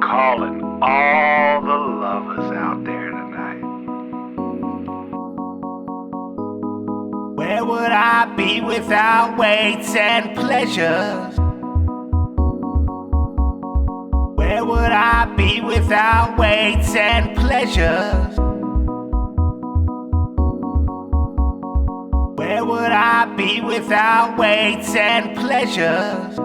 calling all the lovers out there tonight. Where would I be without weights and pleasures? Where would I be without weights and pleasures? Where would I be without weights and pleasures?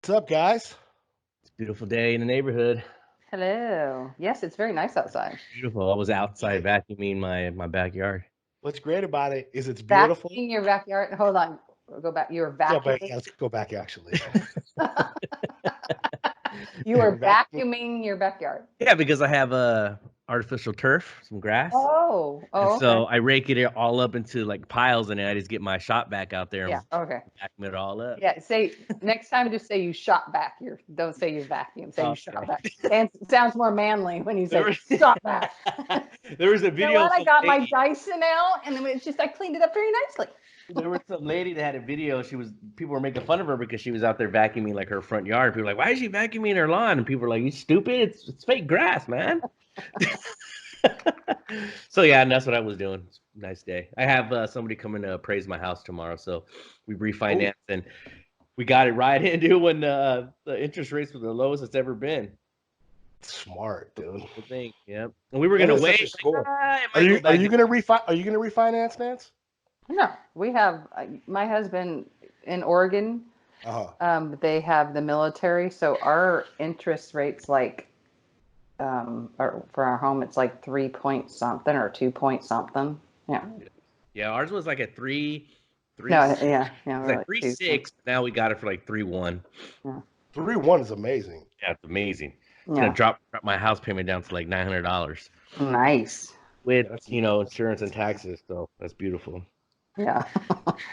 What's up, guys? It's a beautiful day in the neighborhood. Hello. Yes, it's very nice outside. Beautiful. I was outside vacuuming my backyard. What's great about it is it's beautiful. Vacuuming your backyard. Hold on. Go back. You were vacuuming. Yeah, let's go back, actually. You were vacuuming your backyard. Yeah, because I have artificial turf, some grass. Oh, and so I rake it all up into like piles, and then I just get my shop back out there. Yeah. And Okay. vacuum it all up. Yeah. Say next time, just say you shot back. Don't say you vacuum. Say you shot Okay. back. And it sounds more manly when you say shot back. There was a video. You know what? I got my Dyson out, and it's just I cleaned it up very nicely. There was some lady that had a video. People were making fun of her because she was out there vacuuming like her front yard. People were like, "Why is she vacuuming her lawn?" And people were like, "You stupid! It's fake grass, man." So yeah, and that's what I was doing. It's a nice day. I have somebody coming to appraise my house tomorrow, so we refinanced and we got it right in, dude. When the interest rates were the lowest it's ever been. Smart, dude. I think, yeah. And we were gonna wait. Are you gonna refinance, Nance? No, we have my husband in Oregon. They have the military, so our interest rates like for our home it's like 3 point something or 2 point something. Yeah, ours was like a 3. No, yeah, it was like 3.6. Now we got it for like 3.1. Yeah. 3.1 is amazing. Yeah, it's amazing. It's gonna drop my house payment down to like $900. Nice. With insurance and taxes, so that's beautiful. Yeah.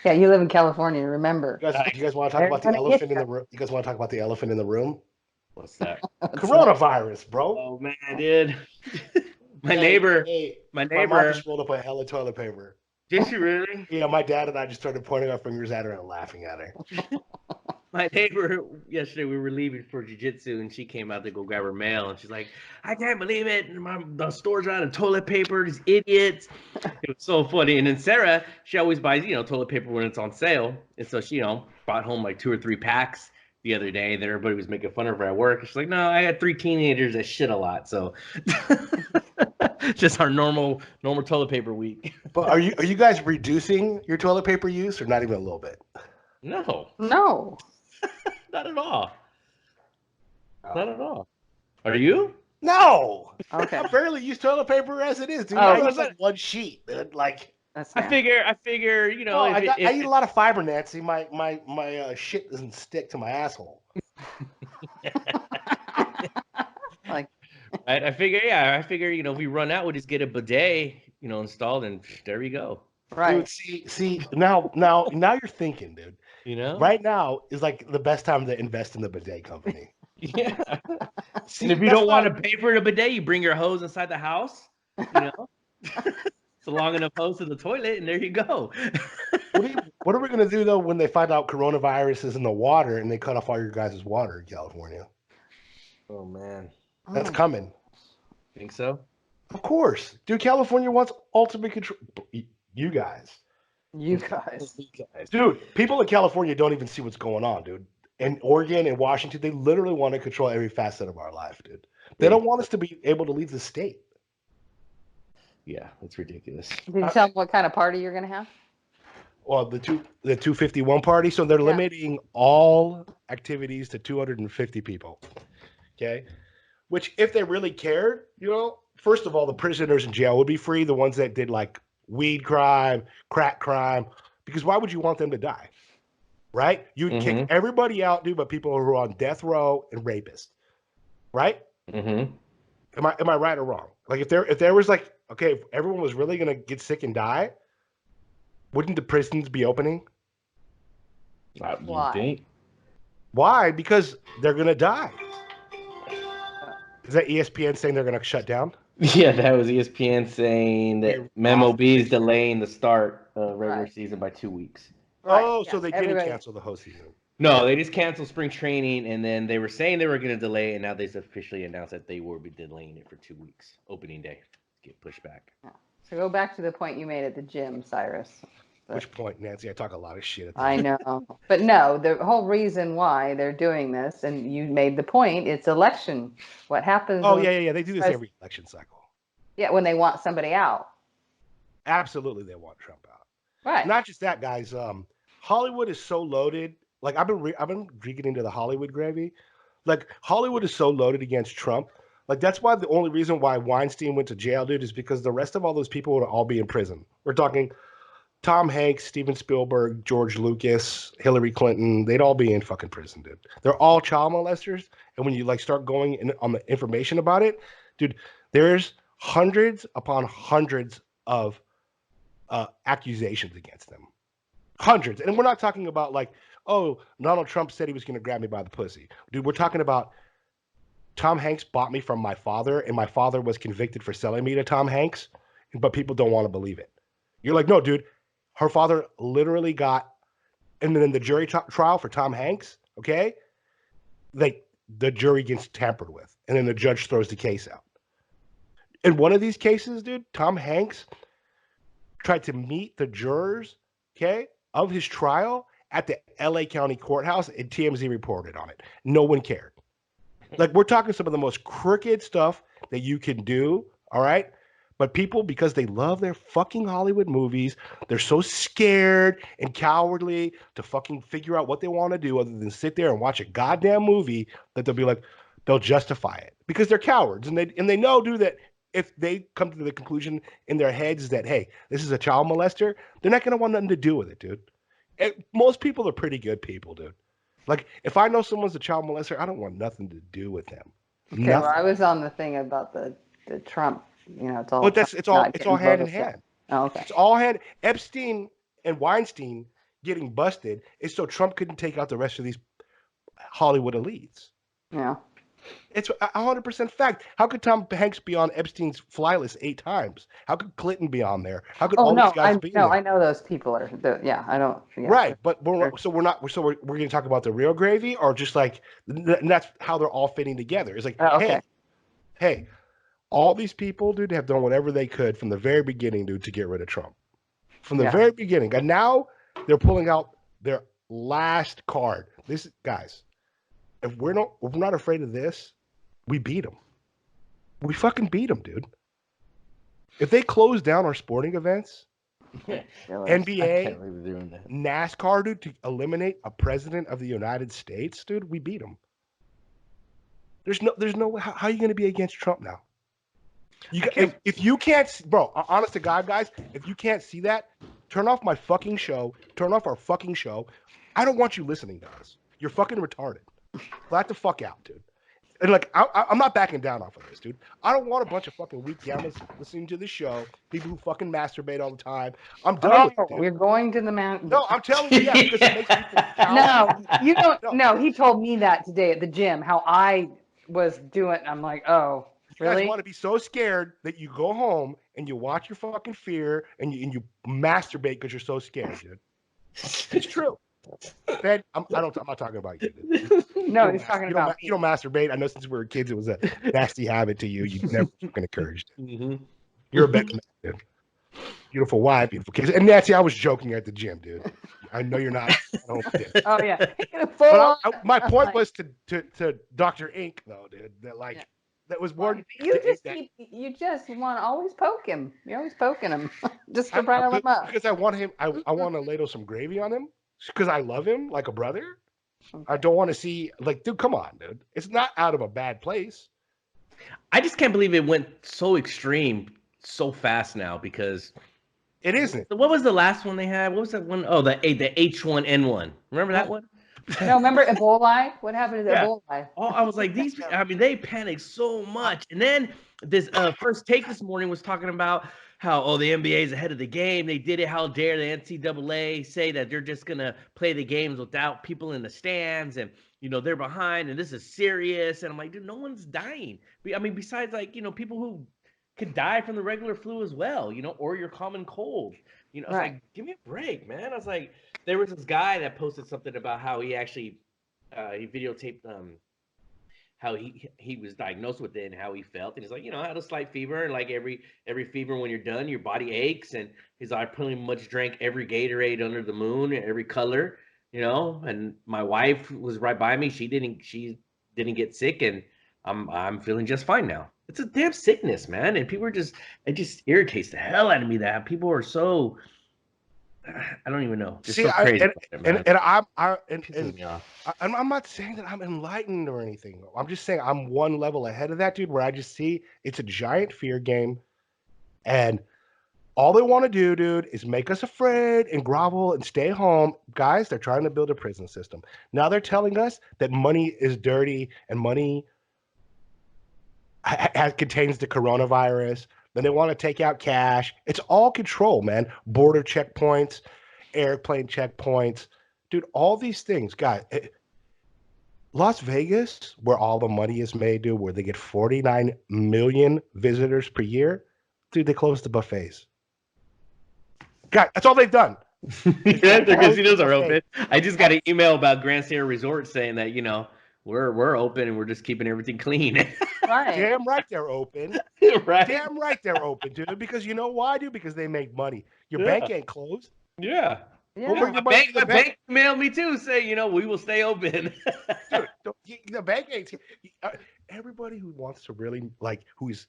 Yeah, you live in California, remember. You guys want to talk about the elephant in the room? You guys want to talk about the elephant in the room? What's that? Coronavirus, bro. Oh man, dude. My neighbor. My mom just rolled up a hella toilet paper. Did she really? Yeah, my dad and I just started pointing our fingers at her and laughing at her. My neighbor, yesterday we were leaving for jiu-jitsu and she came out to go grab her mail and she's like, "I can't believe it. The store's out of toilet paper, these idiots." It was so funny. And then Sarah, she always buys, toilet paper when it's on sale. And so she, brought home like 2 or 3 packs the other day. And then everybody was making fun of her at work. And she's like, "No, I got 3 teenagers that shit a lot." So just our normal toilet paper week. But are you guys reducing your toilet paper use or not even a little bit? No. Not at all. Not at all. Are you? No. Okay. I barely use toilet paper as it is, dude. Oh, I use like one sheet, dude. Like I figure, I eat a lot of fiber, Nancy. My shit doesn't stick to my asshole. Like I figure, if we run out, we'll just get a bidet, installed, and there you go. Right. Dude, see, now you're thinking, dude. Right now is like the best time to invest in the bidet company. Yeah. See, and if you don't want to pay for a bidet, you bring your hose inside the house. It's a long enough hose to the toilet, and there you go. What are we gonna do though when they find out coronavirus is in the water and they cut off all your guys' water in California? Oh man, that's coming. Think so? Of course, dude. California wants ultimate control. You guys. Dude, people in California don't even see what's going on, dude. In Oregon and Washington, they literally want to control every facet of our life, dude. They don't want us to be able to leave the state. Yeah, that's ridiculous. Did you tell them what kind of party you're gonna have? Well, the 251 party, so they're limiting all activities to 250 people. Okay? Which if they really cared, first of all, the prisoners in jail would be free, the ones that did like weed crime, crack crime, because why would you want them to die? Right? You'd kick everybody out, dude, but people who are on death row and rapists. Right? Mm-hmm. Am I right or wrong? Like if there was like, okay, if everyone was really gonna get sick and die, wouldn't the prisons be opening? Why? Why? Because they're gonna die. Is that ESPN saying they're gonna shut down? Yeah, that was ESPN saying that MLB is delaying the start of regular season by 2 weeks. Oh, so they didn't cancel the host season. No, they just canceled spring training, and then they were saying they were going to delay, and now they've officially announced that they will be delaying it for 2 weeks. Opening day get pushed back. Yeah. So go back to the point you made at the gym, Cyrus. Which point, Nancy? I talk a lot of shit at the I know. But no, the whole reason why they're doing this, and you made the point, it's election. What happens? Oh, yeah. They do this every election cycle. Yeah, when they want somebody out. Absolutely, they want Trump out. Right. Not just that, guys. Hollywood is so loaded. Like I've been drinking into the Hollywood gravy. Like Hollywood is so loaded against Trump. Like that's why the only reason why Weinstein went to jail, dude, is because the rest of all those people would all be in prison. We're talking Tom Hanks, Steven Spielberg, George Lucas, Hillary Clinton. They'd all be in fucking prison, dude. They're all child molesters. And when you like start going in on the information about it, dude, there's hundreds upon hundreds of accusations against them. Hundreds. And we're not talking about like, oh, Donald Trump said he was going to grab me by the pussy. Dude, we're talking about Tom Hanks bought me from my father, and my father was convicted for selling me to Tom Hanks, but people don't want to believe it. You're like, no, dude, her father literally got, and then the jury trial for Tom Hanks, okay, like the jury gets tampered with, and then the judge throws the case out. In one of these cases, dude, Tom Hanks tried to meet the jurors, okay, of his trial at the LA County Courthouse, and TMZ reported on it. No one cared. Like, we're talking some of the most crooked stuff that you can do, all right? But people, because they love their fucking Hollywood movies, they're so scared and cowardly to fucking figure out what they want to do other than sit there and watch a goddamn movie that they'll be like, they'll justify it. Because they're cowards, and they know, dude, that if they come to the conclusion in their heads that, hey, this is a child molester, they're not going to want nothing to do with it, dude. And most people are pretty good people, dude. Like, if I know someone's a child molester, I don't want nothing to do with them. Okay, well, I was on the thing about the Trump, it's all. But it's all hand in hand. Oh, okay. It's all hand. Epstein and Weinstein getting busted is so Trump couldn't take out the rest of these Hollywood elites. Yeah. It's 100% fact. How could Tom Hanks be on Epstein's fly list 8 times? How could Clinton be on there? How could all these guys be there? I know those people are. I don't. Yeah. Right, but we're going to talk about the real gravy, or just like that's how they're all fitting together. It's like, hey, all these people, dude, have done whatever they could from the very beginning, dude, to get rid of Trump. From the very beginning, and now they're pulling out their last card. Guys. If we're not afraid of this, we beat them. We fucking beat them, dude. If they close down our sporting events, NBA, NASCAR, dude, to eliminate a president of the United States, dude, we beat them. There's no way. How are you going to be against Trump now? If you can't, bro, honest to God, guys, if you can't see that, turn off my fucking show. Turn off our fucking show. I don't want you listening to us. You're fucking retarded. Flat the fuck out, dude. And like, I'm not backing down off of this, dude. I don't want a bunch of fucking weak gammas listening to the show. People who fucking masturbate all the time. I'm done with it, dude. We're going to the mountain. No, I'm telling you, because it makes people No, you don't. No, he told me that today at the gym, how I was doing. I'm like, oh, really? You guys want to be so scared that you go home and you watch your fucking fear and you masturbate because you're so scared, dude. It's true. Ben, I'm not talking about you. Dude. No, he's talking about you don't masturbate. I know since we were kids, it was a nasty habit to you. You never fucking encouraged it. Mm-hmm. You're a better man, dude. Beautiful wife, beautiful kids. And Nancy, I was joking at the gym, dude. I know you're not. Oh yeah. But my point was to Dr. Ink, though, dude. That that was more. You just want to always poke him. You're always poking him just to rile him up. Because I want him. I want to ladle some gravy on him. Because I love him like a brother. Okay. I don't want to see, like, dude, come on, dude. It's not out of a bad place. I just can't believe it went so extreme so fast now, because it isn't. What was the last one they had? What was that one? Oh, the H1N1. Remember that one? No, remember Ebola? What happened to Ebola? Oh, I was like, they panicked so much. And then this First Take this morning was talking about how, the NBA is ahead of the game. They did it. How dare the NCAA say that they're just going to play the games without people in the stands, and, they're behind, and this is serious. And I'm like, dude, no one's dying. I mean, besides, like, people who could die from the regular flu as well, or your common cold. I was like, give me a break, man. I was like, there was this guy that posted something about how he actually he videotaped how he was diagnosed with it and how he felt, and he's like, I had a slight fever, and like every fever, when you're done, your body aches, and he's like, I pretty much drank every Gatorade under the moon, every color, and my wife was right by me. She didn't get sick, and I'm feeling just fine now. It's a damn sickness, man, and people are it just irritates the hell out of me that people are so. I don't even know. Just See, so crazy. I'm not saying that I'm enlightened or anything. I'm just saying I'm one level ahead of that dude, where I just see it's a giant fear game, and all they want to do, dude, is make us afraid and grovel and stay home. Guys, they're trying to build a prison system. Now they're telling us that money is dirty and money contains the coronavirus. Then they want to take out cash. It's all control, man. Border checkpoints, airplane checkpoints. Dude, all these things. Guys, Las Vegas, where all the money is made, dude, where they get 49 million visitors per year, dude, they closed the buffets. God, that's all they've done. Yeah, their casinos are open. I just got an email about Grand Sierra Resort saying that, we're open and we're just keeping everything clean. Right. Damn right they're open. Right. Damn right they're open, dude. Because you know why, dude? Because they make money. Your bank ain't closed. Yeah. Yeah. My bank emailed me too, say, we will stay open. Dude, the bank ain't. Everybody who wants to really who's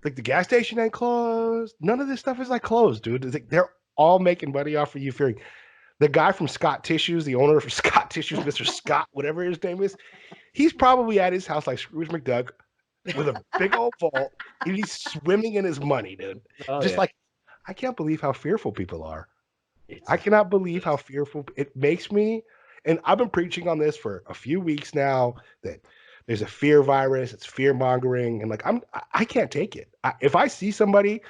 like the gas station ain't closed. None of this stuff is closed, dude. It's like they're all making money off of you fearing. The guy from Scott Tissues, the owner of Scott Tissues, Mr. Scott, whatever his name is, he's probably at his house like Scrooge McDuck with a big old vault, and he's swimming in his money, dude. I can't believe how fearful people are. I cannot believe how fearful it makes me. And I've been preaching on this for a few weeks now, that there's a fear virus, it's fear mongering, and I can't take it. If I see somebody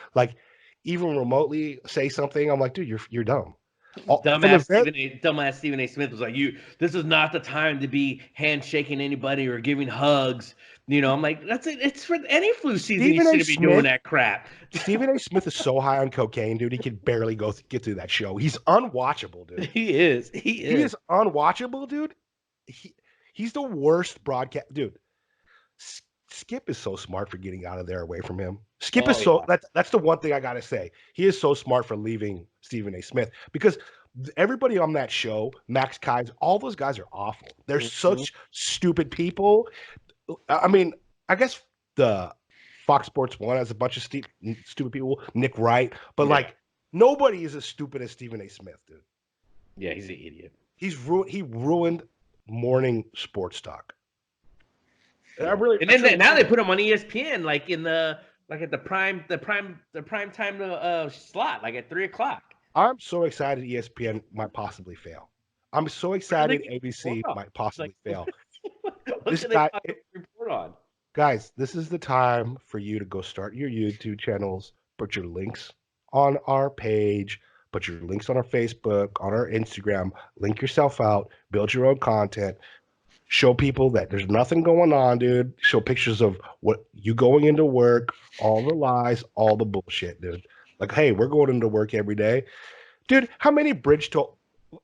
even remotely say something, I'm like, dude, you're dumb. Dumbass Stephen A. Smith was like, this is not the time to be handshaking anybody or giving hugs. I'm like, that's it. It's for any flu season. You shouldn't be doing that crap. Stephen A. Smith is so high on cocaine, dude. He can barely get through that show. He's unwatchable, dude. He is. He is unwatchable, dude. He's the worst broadcast, dude. Skip is so smart for getting out of there away from him. Skip is so that's the one thing I gotta say. He is so smart for leaving Stephen A. Smith, because everybody on that show, Max Kives, all those guys are awful. They're such stupid people. I mean, I guess the Fox Sports 1 has a bunch of stupid people, Nick Wright, but nobody is as stupid as Stephen A. Smith, dude. Yeah, he's an idiot. He ruined morning sports talk. And then now they put him on ESPN, at the prime time slot, at 3:00. I'm so excited ESPN might possibly fail. I'm so excited ABC might possibly fail. Guys, this is the time for you to go start your YouTube channels, put your links on our page, put your links on our Facebook, on our Instagram, link yourself out, build your own content. Show people that there's nothing going on, dude. Show pictures of what you going into work, all the lies, all the bullshit, dude. Hey, we're going into work every day. Dude, how many bridge toll,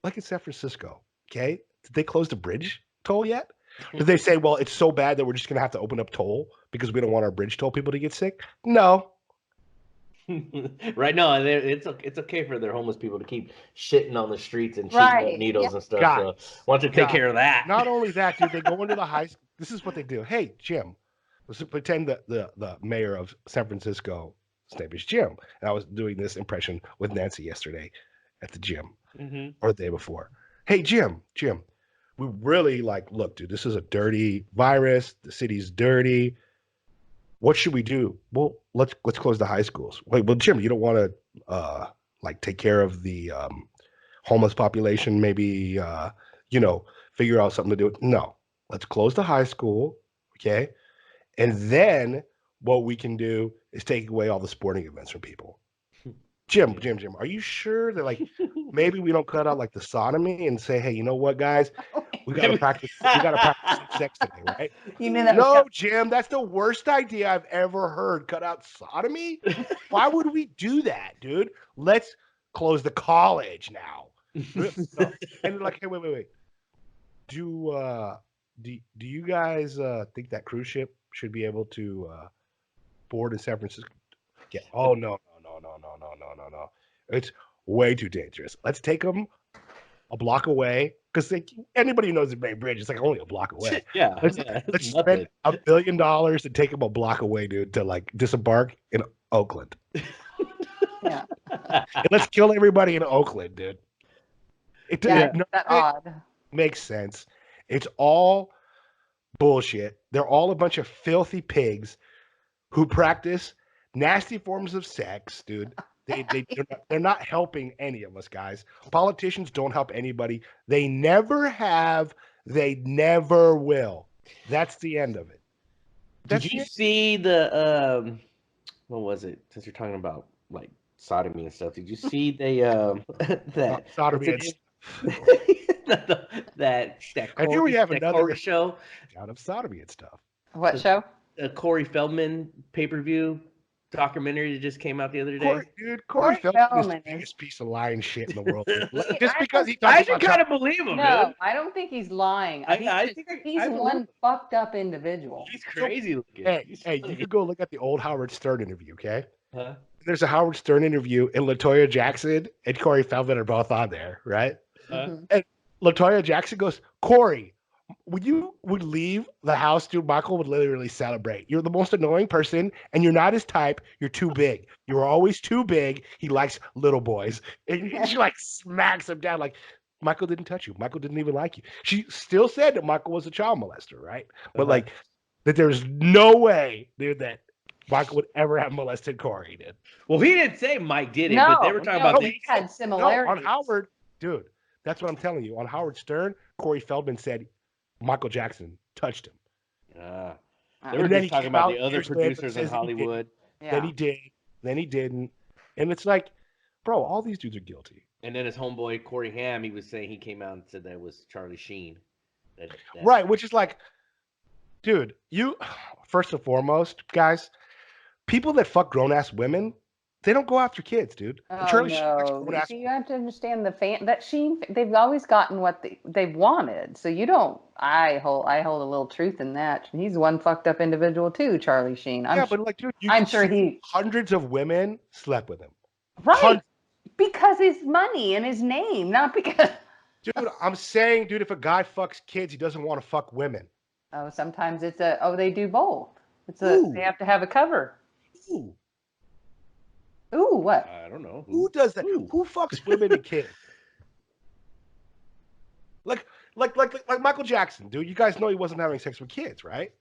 in San Francisco, okay? Did they close the bridge toll yet? Did they say, well, it's so bad that we're just going to have to open up toll because we don't want our bridge toll people to get sick? No. Right now, it's okay for their homeless people to keep shitting on the streets and shooting needles and stuff. So why don't you take care of that? Not only that, dude, they go into the high school. This is what they do. Hey, Jim, let's pretend that the mayor of San Francisco, his name is Jim. And I was doing this impression with Nancy yesterday at the gym or the day before. Hey, Jim, we really look, dude, this is a dirty virus. The city's dirty. What should we do? Well, let's close the high schools. Wait, well, Jim, you don't want to take care of the homeless population? Maybe figure out something to do. No, let's close the high school, okay? And then what we can do is take away all the sporting events from people. Jim, are you sure that maybe we don't cut out the sodomy and say, hey, you know what, guys? We gotta practice sex today, right? You knew that. No, Jim, that's the worst idea I've ever heard. Cut out sodomy? Why would we do that, dude? Let's close the college now. No. And like, hey, wait. Do you guys think that cruise ship should be able to board in San Francisco? Yeah. Oh no. It's way too dangerous. Let's take them a block away because anybody who knows the Bay Bridge, it's like only a block away. Yeah. Let's spend $1 billion to take them a block away, dude, to like disembark in Oakland. Yeah. And let's kill everybody in Oakland, dude. It odd. Makes sense. It's all bullshit. They're all a bunch of filthy pigs who practice nasty forms of sex, dude. They're not helping any of us, guys. Politicians don't help anybody. They never have. They never will. That's the end of it. Did you see the what was it? Since you're talking about like sodomy and stuff, did you see that sodomy? that I knew we have another Corey show out of sodomy and stuff. What show? A Corey Feldman pay-per-view documentary that just came out the other day. Corey Feldman is the biggest piece of lying shit in the world. Just because he talks I about kind of believe him. No, dude. I don't think he's lying. I think he's one fucked up individual. He's crazy looking. Hey, you can go look at the old Howard Stern interview, okay? Huh? There's a Howard Stern interview, and LaToya Jackson and Corey Feldman are both on there, right? And LaToya Jackson goes, Corey, when you would leave the house, dude, Michael would literally celebrate. You're the most annoying person, and you're not his type. You're too big. You're always too big. He likes little boys. And she like smacks him down like, Michael didn't touch you. Michael didn't even like you. She still said that Michael was a child molester, right? But like that there's no way, dude, that Michael would ever have molested Corey, dude. Well, he didn't say Mike did it, but they were talking about he had similarities. On Howard, dude, that's what I'm telling you. On Howard Stern, Corey Feldman said Michael Jackson touched him. They were just talking about the other producers in Hollywood. Then he did. Then he didn't. And it's like, bro, all these dudes are guilty. And then his homeboy, Corey Haim, he was saying he came out and said that was Charlie Sheen. Right, which is like, dude, you, first and foremost, guys, people that fuck grown-ass women, they don't go after kids, dude. Oh, Charlie Sheen, you have to understand that Sheen, they've always gotten what they've wanted. So you don't. I hold a little truth in that. He's one fucked up individual too, Charlie Sheen. But like, dude, I'm sure hundreds of women slept with him. Right, because his money and his name, not because. Dude, I'm saying, dude, if a guy fucks kids, he doesn't want to fuck women. Oh, sometimes it's they do both. They have to have a cover. Ooh, what? I don't know. Who does that? Who fucks women and kids? Like Michael Jackson, dude. You guys know he wasn't having sex with kids, right?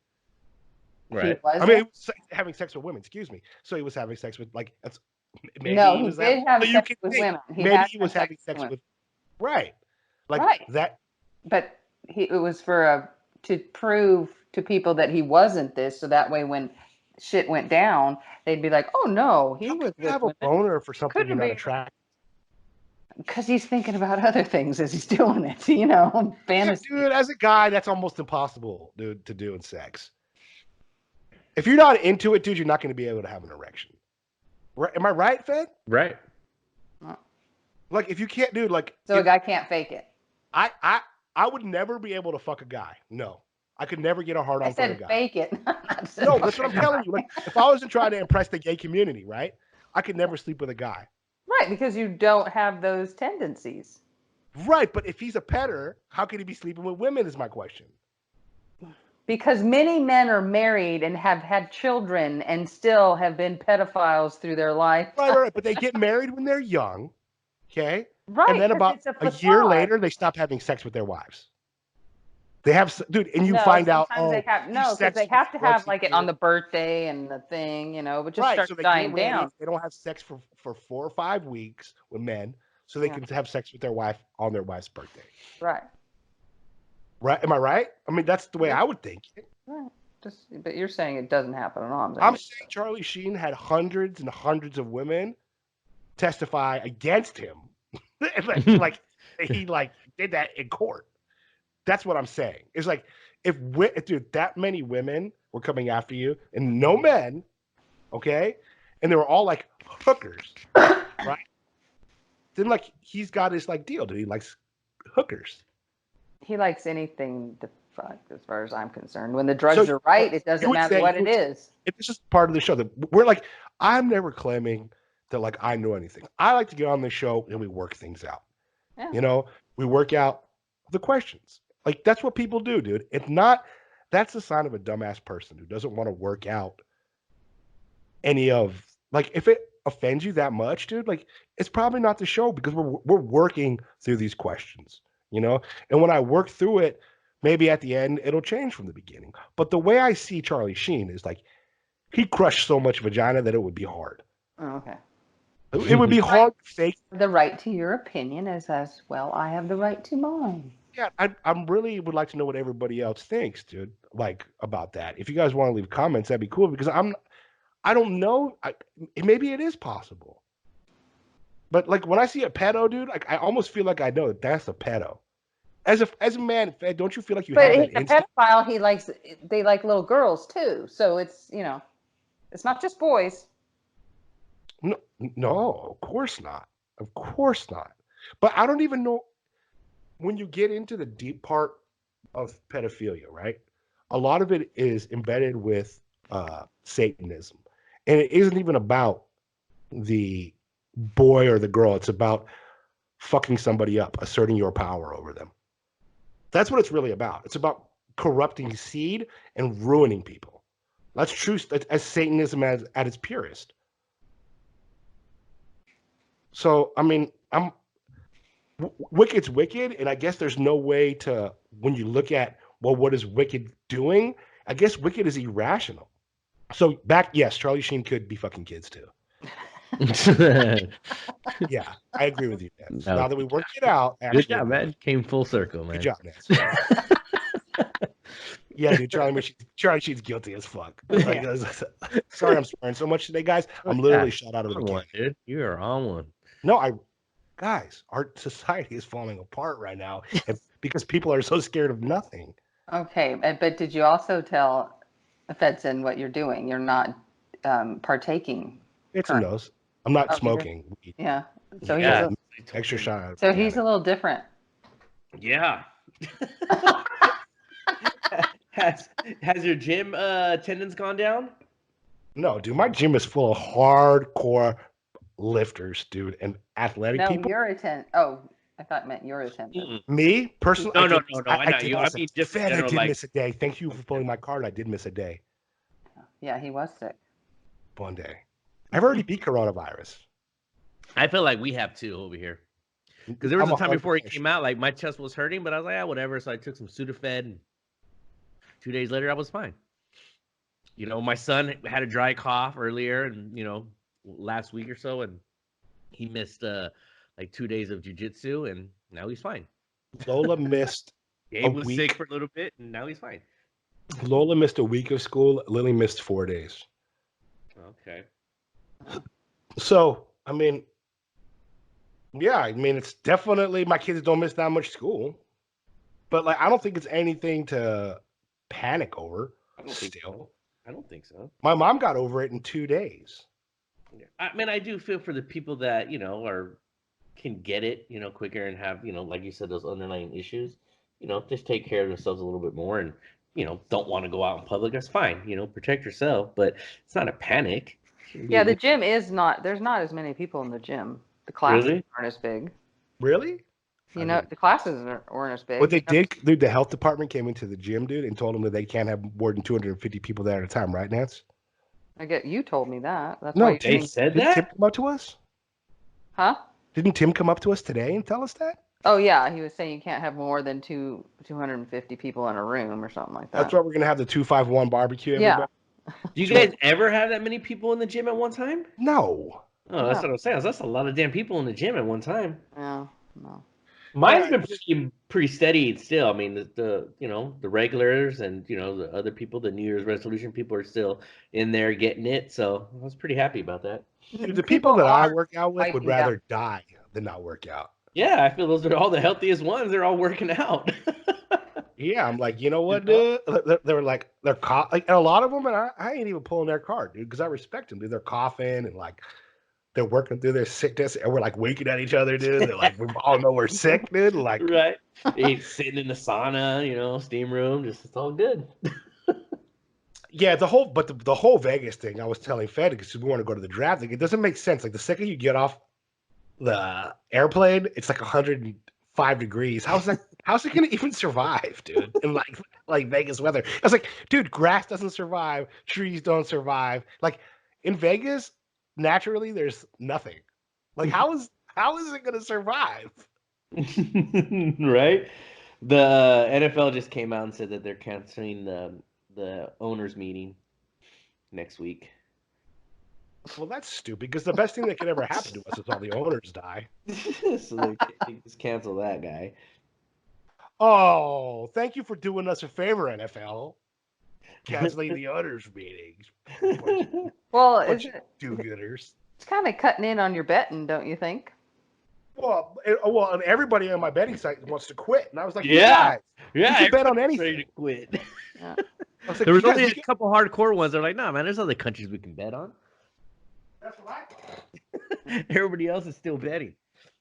Right. I mean, he was having sex with women. Excuse me. So he was having sex with maybe no, he did have sex with women. Maybe he was having sex with. Right. Like that. But it was to prove to people that he wasn't this, so that way when shit went down, they'd be like, "Oh no, he was." You have a boner for something you're not attracted. Because he's thinking about other things as he's doing it, you know. Fantasy. Yeah, dude, as a guy, that's almost impossible, dude, to do in sex. If you're not into it, dude, you're not going to be able to have an erection. Right? Am I right, Fed? Right. Like, if you can't, dude, like. So a guy can't fake it. I would never be able to fuck a guy. No. I could never get a hard on for a guy. Fake it. No, that's what I'm telling you. Like, if I wasn't trying to impress the gay community, right? I could never sleep with a guy. Right, because you don't have those tendencies. Right, but if he's a petter, how could he be sleeping with women is my question. Because many men are married and have had children and still have been pedophiles through their life. Right. But they get married when they're young, okay? Right. And then about a year later, they stop having sex with their wives. They have, dude, and you find out. Because they have to have like it on the birthday and the thing, you know, but just start dying down. They don't have sex for 4 or 5 weeks with men, so they can have sex with their wife on their wife's birthday. Right. Right? Am I right? I mean, that's the way I would think. Right. But you're saying it doesn't happen at all. I'm saying Charlie Sheen had hundreds and hundreds of women testify against him, like he did that in court. That's what I'm saying. It's like if dude, that many women were coming after you and no men, okay, and they were all like hookers, right? then like he's got his like deal, dude. He likes hookers. He likes anything to fuck, as far as I'm concerned. When the drugs are right, it doesn't matter what it is. It's just part of the show that we're like. I'm never claiming that like I know anything. I like to get on the show and we work things out. Yeah. You know, we work out the questions. Like that's what people do, dude. It's not. That's a sign of a dumbass person who doesn't want to work out any of like if it offends you that much, dude. Like it's probably not the show because we're working through these questions. You know, and when I work through it, maybe at the end it'll change from the beginning. But the way I see Charlie Sheen is like he crushed so much vagina that it would be hard. Oh, okay. It would be hard to fake. The right to your opinion is as well. I have the right to mine. Yeah, I really would like to know what everybody else thinks, dude. Like about that. If you guys want to leave comments, that'd be cool because I don't know. Maybe it is possible. But like when I see a pedo, dude, like I almost feel like I know that that's a pedo. As a man, don't you feel like you have that But a pedophile, they like little girls too. So it's, you know, it's not just boys. No, of course not. Of course not. But I don't even know when you get into the deep part of pedophilia, right? A lot of it is embedded with Satanism. And it isn't even about the boy or the girl. It's about fucking somebody up, asserting your power over them. That's what it's really about. It's about corrupting seed and ruining people. That's true as Satanism at its purest. So, I mean, Wicked's wicked, and I guess there's no way to, when you look at, well, what is Wicked doing? I guess Wicked is irrational. So yes, Charlie Sheen could be fucking kids too. Yeah, I agree with you, man. No, now that we worked it out. Good job, man. Came full circle, man. Good job, man. Yeah, dude, Charlie Sheen's guilty as fuck. Like, sorry I'm swearing so much today, guys. I'm literally shot out of the can. Dude. You are on one. No, guys, our society is falling apart right now because people are so scared of nothing. Okay, but did you also tell Edson what you're doing? You're not partaking. Edson knows. I'm not smoking. Yeah. So he's extra shot. So he's a little different. Yeah. Has your gym attendance gone down? No, dude. My gym is full of hardcore lifters, dude, and athletic people. No, your attendance. Oh, I thought it meant your attendance. Me personally? No. I know you. I mean, just I did miss a day. Thank you for pulling my card. I did miss a day. Yeah, he was sick. One day. I've already beat coronavirus. I feel like we have too over here. Because there was a time before he came out, like my chest was hurting, but I was like, whatever. So I took some Sudafed, and 2 days later, I was fine. You know, my son had a dry cough earlier, and last week or so, and he missed like 2 days of jiu-jitsu, and now he's fine. Lola missed Gabe was sick for a little bit, and now he's fine. Lola missed a week of school. Lily missed 4 days. Okay. So, I mean, it's definitely my kids don't miss that much school. But, like, I don't think it's anything to panic over. I don't think so. My mom got over it in 2 days. Yeah. I mean, I do feel for the people that, can get it, quicker and have, like you said, those underlying issues, just take care of themselves a little bit more and, don't want to go out in public. That's fine. Protect yourself, but it's not a panic. Yeah, the gym is not, there's not as many people in the gym. The classes aren't as big. Really? The classes weren't as big. What they did, dude, the health department came into the gym, dude, and told them that they can't have more than 250 people there at a time, right, Nance? You told me that. That's no, why they said that? Didn't Tim come up to us? Huh? Didn't Tim come up to us today and tell us that? Oh, yeah. He was saying you can't have more than 250 people in a room or something like that. That's why we're going to have the 251 barbecue. Yeah. Do you guys ever have that many people in the gym at one time? No. Oh, that's what I'm saying. That's a lot of damn people in the gym at one time. Yeah, no. Mine's been pretty steady still. I mean, the regulars and the other people, the New Year's resolution people are still in there getting it. So I was pretty happy about that. Dude, the people that I work out with would rather die than not work out. Yeah, I feel those are all the healthiest ones. They're all working out. Yeah, I'm like, you know what, dude? They're like, and a lot of them, and I ain't even pulling their card, dude, because I respect them, dude. They're coughing and like they're working through their sickness, and we're like winking at each other, dude. They're like, we all know we're sick, dude. Like, right. He's sitting in the sauna, steam room, just it's all good. yeah, the whole Vegas thing. I was telling Fed because we want to go to the draft. Like, it doesn't make sense. Like the second you get off the airplane, it's like 105 degrees. How's it gonna even survive, dude? In like Vegas weather. I was like, dude, grass doesn't survive, trees don't survive. Like in Vegas, naturally, there's nothing. Like how is it gonna survive? Right? The NFL just came out and said that they're canceling the owners meeting next week. Well, that's stupid because the best thing that could ever happen to us is all the owners die. So they just cancel that guy. Oh, thank you for doing us a favor, NFL. Canceling the owners meetings. Well, Bunch of do-gooders. It's kind of cutting in on your betting, don't you think? Well, and everybody on my betting site wants to quit, and I was like, Yeah, you can bet on anything. Ready to quit. Yeah. I was like, There was only a couple hardcore ones. They're like, nah, man, there's other countries we can bet on. That's what I thought. Everybody else is still betting.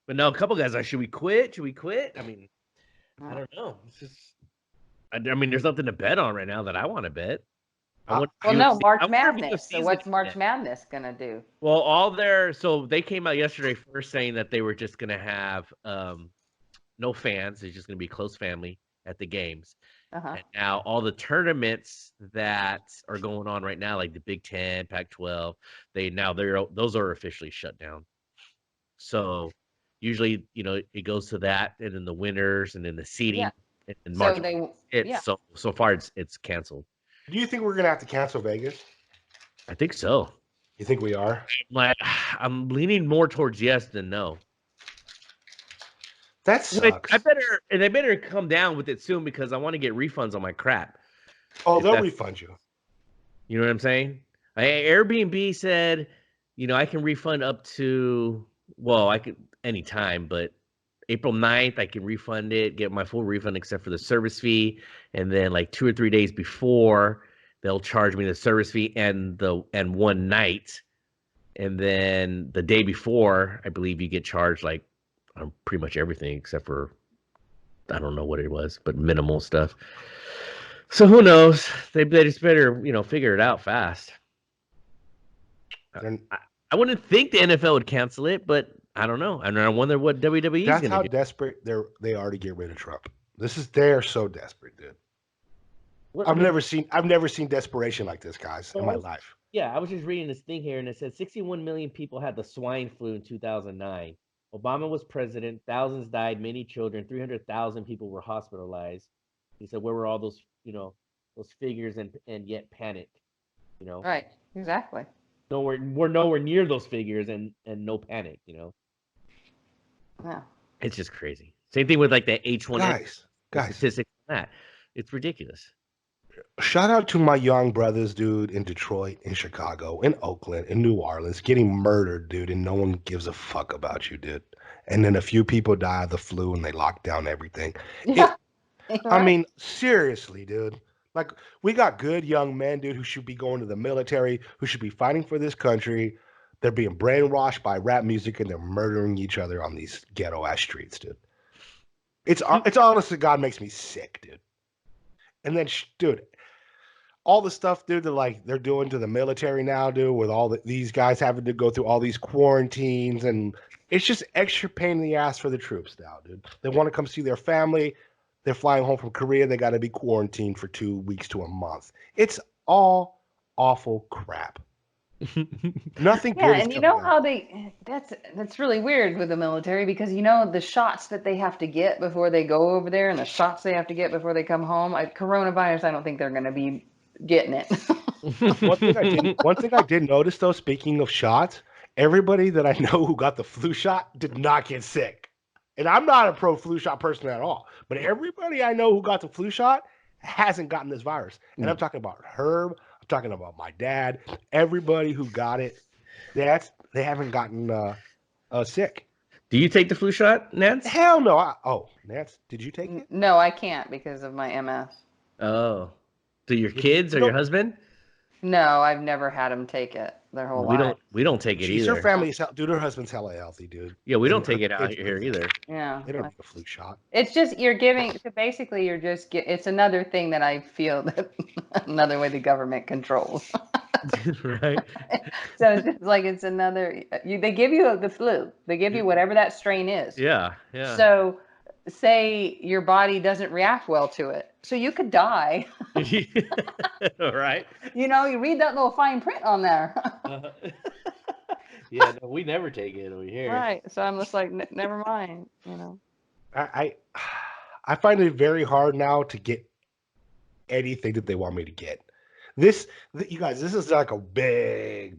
But no, a couple guys are, should we quit? Should we quit? I mean, I don't know. It's just, I mean, there's nothing to bet on right now that I want to bet. Well, no, March Madness. So what's March Madness going to do? Well, so they came out yesterday first saying that they were just going to have no fans. It's just going to be close family at the games. Uh-huh. And now all the tournaments that are going on right now, like the Big Ten, Pac-12, those are officially shut down. So usually, it goes to that, and then the winners, and then the seeding. Yeah. And March, so far it's canceled. Do you think we're gonna have to cancel Vegas? I think so. You think we are? I'm leaning more towards yes than no. That sucks. They better come down with it soon because I want to get refunds on my crap. Oh, they'll refund you. You know what I'm saying? Airbnb said, I can refund up to, I could anytime, but April 9th, I can refund it, get my full refund except for the service fee. And then like 2 or 3 days before, they'll charge me the service fee and one night. And then the day before, I believe you get charged like on pretty much everything except for, I don't know what it was, but minimal stuff. So who knows? They just better, figure it out fast. I wouldn't think the NFL would cancel it, but I don't know. I wonder what WWE is going to do. That's how desperate they are to get rid of Trump. They're so desperate, dude. I've never seen desperation like this, guys, in my life. Yeah, I was just reading this thing here, and it said 61 million people had the swine flu in 2009. Obama was president. Thousands died, many children. 300,000 people were hospitalized. He said, "Where were all those, those figures and yet panic?" Right, exactly. We're nowhere near those figures and no panic. Yeah. It's just crazy. Same thing with like the H1N1 guys. Statistics on that. It's ridiculous. Shout out to my young brothers, dude, in Detroit, in Chicago, in Oakland, in New Orleans, getting murdered, dude, and no one gives a fuck about you, dude. And then a few people die of the flu and they lock down everything. Yeah. I mean, seriously, dude. Like, we got good young men, dude, who should be going to the military, who should be fighting for this country. They're being brainwashed by rap music and they're murdering each other on these ghetto ass streets, dude. It's honestly, God makes me sick, dude. And then, dude, all the stuff, dude, they're doing to the military now, dude, with all these guys having to go through all these quarantines, and it's just extra pain in the ass for the troops now, dude. They want to come see their family. They're flying home from Korea. They got to be quarantined for 2 weeks to a month. It's all awful crap. Nothing good. Yeah, and you know how that's really weird with the military because the shots that they have to get before they go over there and the shots they have to get before they come home. Coronavirus, I don't think they're going to be getting it. One thing I did notice though, speaking of shots, everybody that I know who got the flu shot did not get sick. And I'm not a pro flu shot person at all, but everybody I know who got the flu shot hasn't gotten this virus. And I'm talking about Herb. I'm talking about my dad. Everybody who got it, they haven't gotten sick. Do you take the flu shot, Nance? Hell no. Nance, did you take it? No, I can't because of my MS. Oh. Do your kids or your husband? No, I've never had them take it. their whole We life. don't take it either. Her family's dude. Her husband's hella healthy, dude. Yeah, we don't And take her it out kids here either. Yeah. They don't need a flu shot. It's just you're giving. So basically, you're just. It's another thing that I feel that another way the government controls. Right. So it's just like it's another. They give you the flu. They give you whatever that strain is. Yeah. Yeah. So say your body doesn't react well to it, so you could die. Right. You know, you read that little fine print on there. Yeah, no, we never take it over here. Right. So I'm just like, never mind. You know. I find it very hard now to get anything that they want me to get. You guys, this is like a big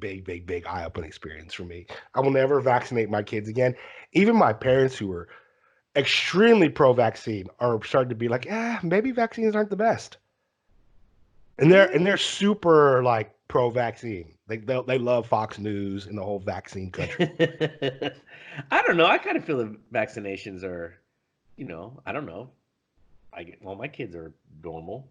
eye-opening experience for me. I will never vaccinate my kids again. Even my parents, who were extremely pro-vaccine, are starting to be like, maybe vaccines aren't the best. And they're super like pro-vaccine. They love Fox News and the whole vaccine country. I don't know. I kind of feel the vaccinations are, I don't know. My kids are normal.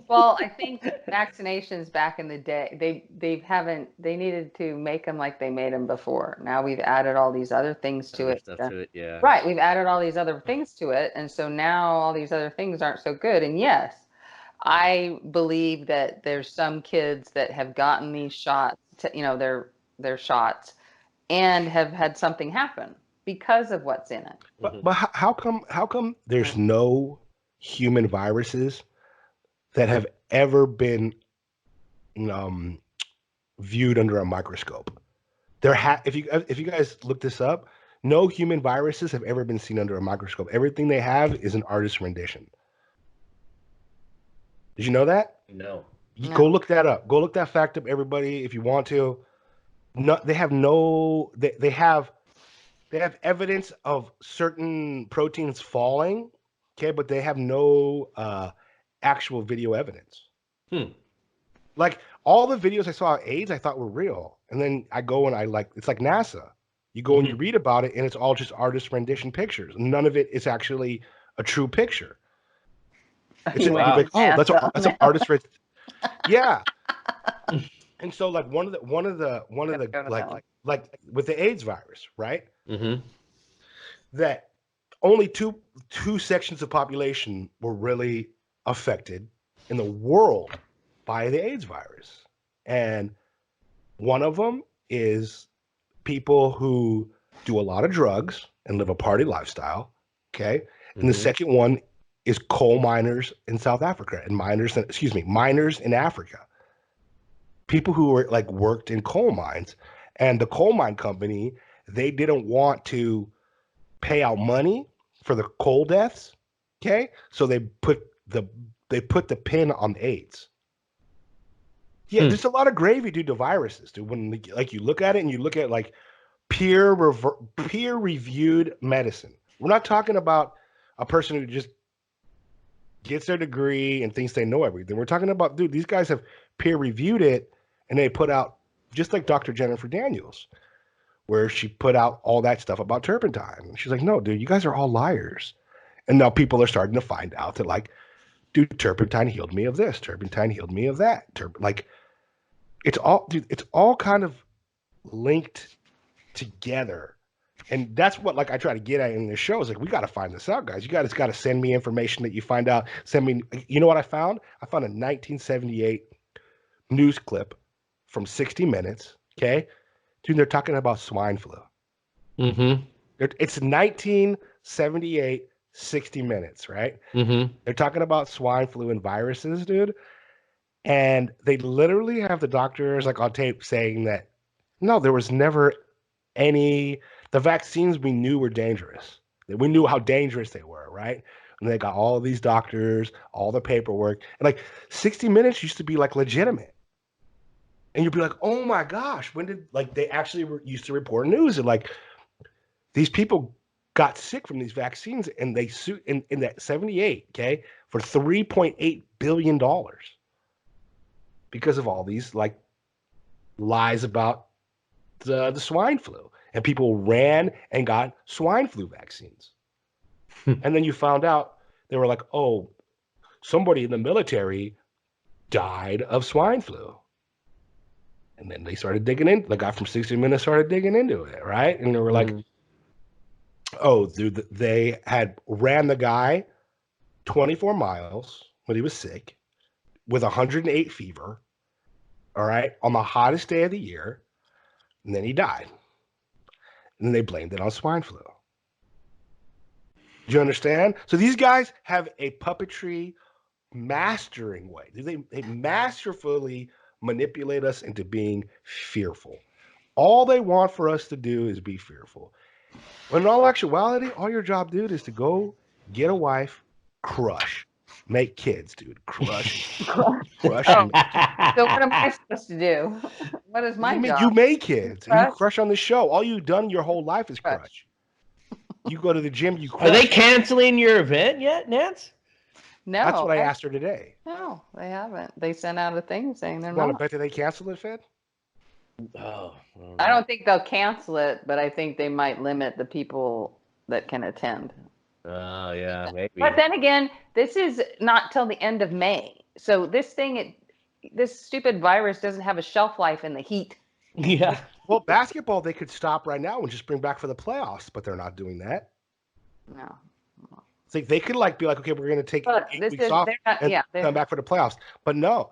Well, I think vaccinations back in the day, they needed to make them like they made them before. Now we've added all these other things to it. Stuff to it, yeah. Right, we've added all these other things to it, and so now all these other things aren't so good. And yes, I believe that there's some kids that have gotten these shots, their shots, and have had something happen because of what's in it. But how come there's no human viruses that have ever been viewed under a microscope? If you guys look this up, no human viruses have ever been seen under a microscope. Everything they have is an artist's rendition. Did you know that? No. Go look that up. Go look that fact up, everybody, if you want to. No, they have evidence of certain proteins falling, okay, but they have no actual video evidence. Like all the videos I saw of AIDS, I thought were real, and then I go and it's like NASA. You go and you read about it, and it's all just artist rendition pictures. None of it is actually a true picture. It's like, oh, that's an artist. Yeah. And so, like one of the like with the AIDS virus, right? That only two sections of population were really affected in the world by the AIDS virus, and one of them is people who do a lot of drugs and live a party lifestyle. Okay, and the second one is coal miners in South Africa and miners in Africa. People who were like worked in coal mines, and the coal mine company, they didn't want to pay out money for the coal deaths. Okay, so they put the pin on AIDS. Yeah, there's a lot of gravy due to viruses, dude. When you look at it and you look at like peer reviewed medicine. We're not talking about a person who just gets their degree and thinks they know everything. We're talking about, dude, these guys have peer reviewed it, and they put out, just like Dr. Jennifer Daniels, where she put out all that stuff about turpentine. And she's like, no, dude, you guys are all liars. And now people are starting to find out that, like, dude, turpentine healed me of this. Turpentine healed me of that. It's all kind of linked together. And that's what, like, I try to get at in this show is like, we got to find this out, guys. You guys got to send me information that you find out. Send me, you know what I found? I found a 1978 news clip from 60 Minutes. Okay. Dude, they're talking about swine flu. It's 1978, 60 Minutes, right? They're talking about swine flu and viruses, dude. And they literally have the doctors like on tape saying that, no, there was never the vaccines we knew were dangerous. We knew how dangerous they were, right? And they got all of these doctors, all the paperwork. And like 60 Minutes used to be like legitimate. And you'd be like, oh my gosh, when did, like, they actually used to report news and like these people got sick from these vaccines, and they sued in that 78, okay, for $3.8 billion because of all these like lies about the swine flu. And people ran and got swine flu vaccines. And then you found out they were like, oh, somebody in the military died of swine flu. And then they started digging in. The guy from 60 Minutes started digging into it, right? And they were like, oh, dude, they had ran the guy 24 miles when he was sick with 108 fever, all right, on the hottest day of the year. And then he died. And then they blamed it on swine flu. Do you understand? So these guys have a puppetry mastering way. They masterfully manipulate us into being fearful. All they want for us to do is be fearful. When in all actuality, all your job, dude, is to go get a wife, crush, make kids, dude. Crush. Crush. So what am I supposed to do? What is my job? You make kids. And you Crush? crush on the show. All you've done your whole life is crush. You go to the gym, you crush. Are they canceling your event yet, Nance? No. That's what I asked her today. No, they haven't. They sent out a thing saying they're not. not. Bet they cancel it, Fed? Oh. I don't think they'll cancel it, but I think they might limit the people that can attend. Oh, yeah, maybe. But then again, this is not till the end of May. So this stupid virus doesn't have a shelf life in the heat. Yeah. Well, basketball, they could stop right now and just bring back for the playoffs, but they're not doing that. No. It's like they could be like, okay, we're going to take 8 weeks off and come back for the playoffs. But no,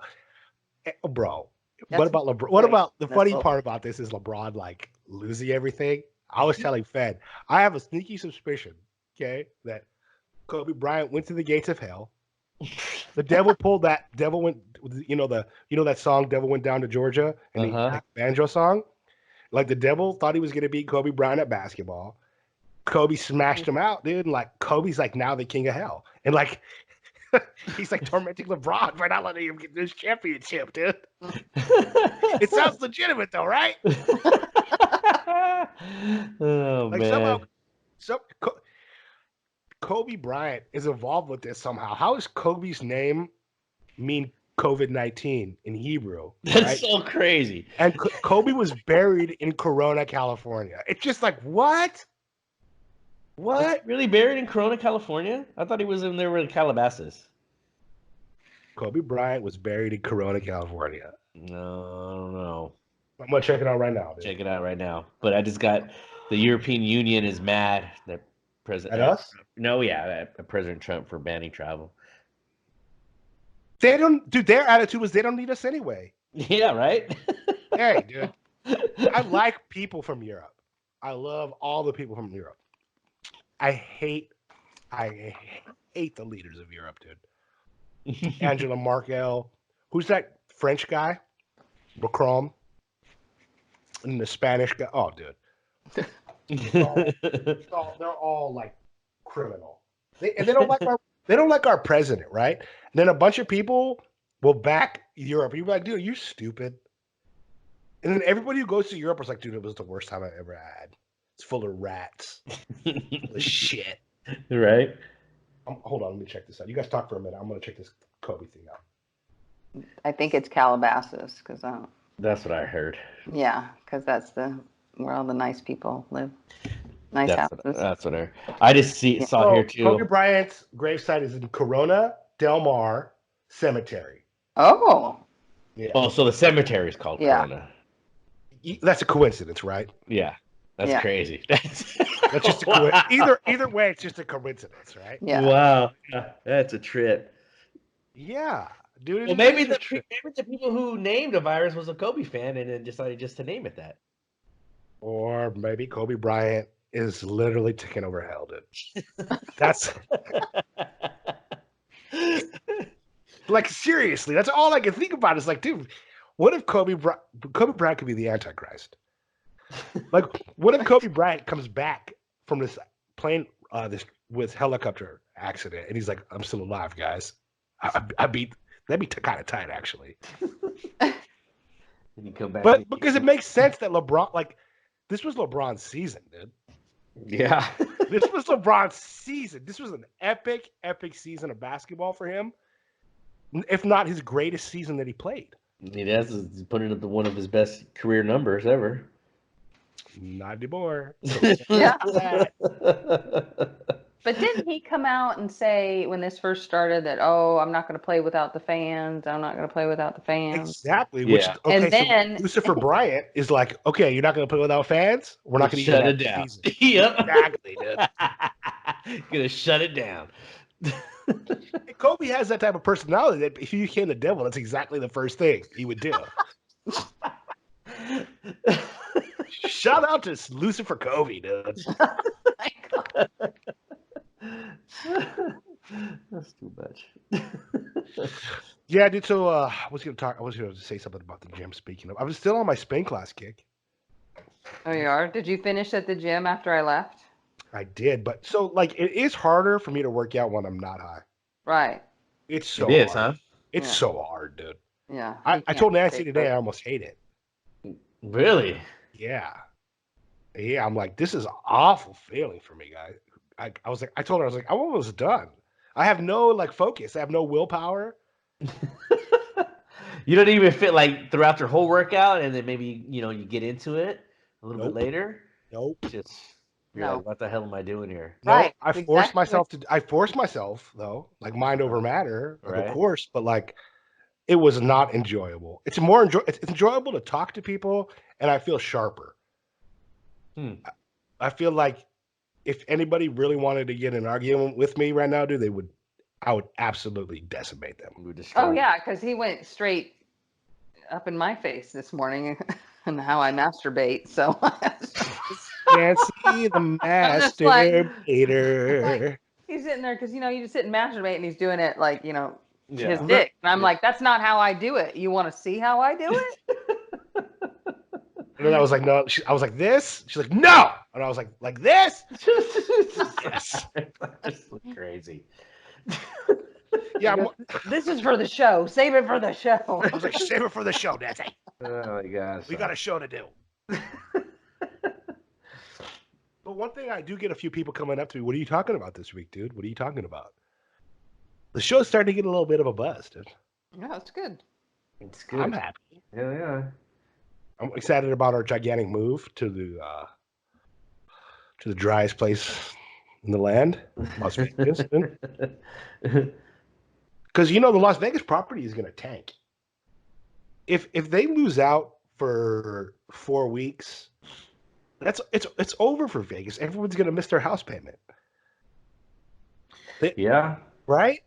bro. What about LeBron? What about the funny part about this is LeBron like losing everything. I was telling Fed, I have a sneaky suspicion, okay, that Kobe Bryant went to the gates of hell. The devil pulled that. Devil went. You know that song, "Devil Went Down to Georgia," and the banjo song. Like the devil thought he was going to beat Kobe Bryant at basketball. Kobe smashed him out, dude. And like Kobe's like now the king of hell, and like he's like tormenting LeBron for not letting him get this championship, dude. It sounds legitimate though, right? Oh like man. Kobe Bryant is involved with this somehow. How does Kobe's name mean COVID-19 in Hebrew? That's right? So crazy. And Kobe was buried in Corona, California. It's just like, what? What? Really buried in Corona, California? I thought he was in there in Calabasas. Kobe Bryant was buried in Corona, California. No, I don't know. I'm going to check it out right now. Dude. Check it out right now. But I just got the European Union is mad that President. At us? No, yeah, at President Trump for banning travel. They don't, dude, their attitude was they don't need us anyway. Yeah, right? Hey, dude. I like people from Europe. I love all the people from Europe. I hate the leaders of Europe, dude. Angela Merkel. Who's that French guy? Macron. And the Spanish guy. Oh, dude. They're all like criminal. They don't like our president, right? And then a bunch of people will back Europe. You're like, dude, you're stupid. And then everybody who goes to Europe is like, dude, it was the worst time I ever had. It's full of rats. Full of shit. Right. Hold on, let me check this out. You guys talk for a minute. I'm going to check this Kobe thing out. I think it's Calabasas because that's what I heard. Yeah, because that's where all the nice people live. Nice houses. That's what I just saw here too. Kobe Bryant's gravesite is in Corona Del Mar Cemetery. Oh. Yeah. Oh, so the cemetery is called Corona. That's a coincidence, right? Yeah. That's crazy. That's just a coincidence. Either way, it's just a coincidence, right? Yeah. Wow. That's a trip. Yeah. Dude, well, maybe the people who named the virus was a Kobe fan and then decided just to name it that. Or maybe Kobe Bryant is literally taking over hell, dude. That's like seriously. That's all I can think about. Is like, dude, what if Kobe Bryant could be the Antichrist? Like, what if Kobe Bryant comes back from this plane, with helicopter accident, and he's like, "I'm still alive, guys. That'd be kind of tight, actually." And you come back, but because it makes sense that LeBron, like, this was LeBron's season, dude. Yeah, this was LeBron's season. This was an epic season of basketball for him, if not his greatest season that he played. He does putting up one of his best career numbers ever. Not anymore. Yeah. But didn't he come out and say when this first started that, oh, I'm not going to play without the fans. I'm not going to play without the fans. Exactly. Yeah. Which okay, And then so Lucifer Bryant is like, okay, you're not going to play without fans. We're not going to shut even it have down. season. Yep. Exactly, dude. Gonna shut it down. And Kobe has that type of personality that if you became the devil, that's exactly the first thing he would do. Shout out to Lucifer Kobe, dude. That's too much. Yeah, dude. So I was going to say something about the gym. Speaking of, I was still on my spin class kick. Oh, you are? Did you finish at the gym after I left? I did, but so like it is harder for me to work out when I'm not high. Right. It's so It is, hard. huh? It's Yeah. so hard, dude. Yeah. I told Nancy today I almost hate it. Really? Yeah. Yeah, I'm like, this is an awful feeling for me, guys. I was like, I told her, I was like, I'm almost done. I have no like focus. I have no willpower. You don't even fit like throughout your whole workout, and then maybe you get into it a little Nope. bit later. Nope. Just you're No. like, what the hell am I doing here? No, Right. I Exactly forced myself to. I forced myself though, like mind over matter, like Right. of course, but like it was not enjoyable. It's more it's enjoyable to talk to people, and I feel sharper. I feel like if anybody really wanted to get an argument with me right now, dude, I would absolutely decimate them. Oh, yeah, because he went straight up in my face this morning and how I masturbate. So Can't see the masturbator. he's sitting there because, you just sit and masturbate and he's doing it like, his Yeah. dick. And I'm like, that's not how I do it. You want to see how I do it? And then I was like, no. I was like, this? She's like, no. And I was like this? Yes. That's crazy. Yeah. This is for the show. Save it for the show. I was like, save it for the show, Nancy. Oh my gosh. We got a show to do. But one thing I do get a few people coming up to me, what are you talking about this week, dude? What are you talking about? The show's starting to get a little bit of a buzz, dude. Yeah, it's good. It's good. I'm happy. Hell yeah. I'm excited about our gigantic move to the driest place in the land, Las Vegas. Because the Las Vegas property is going to tank. If they lose out for 4 weeks, it's over for Vegas. Everyone's going to miss their house payment. Yeah. Right?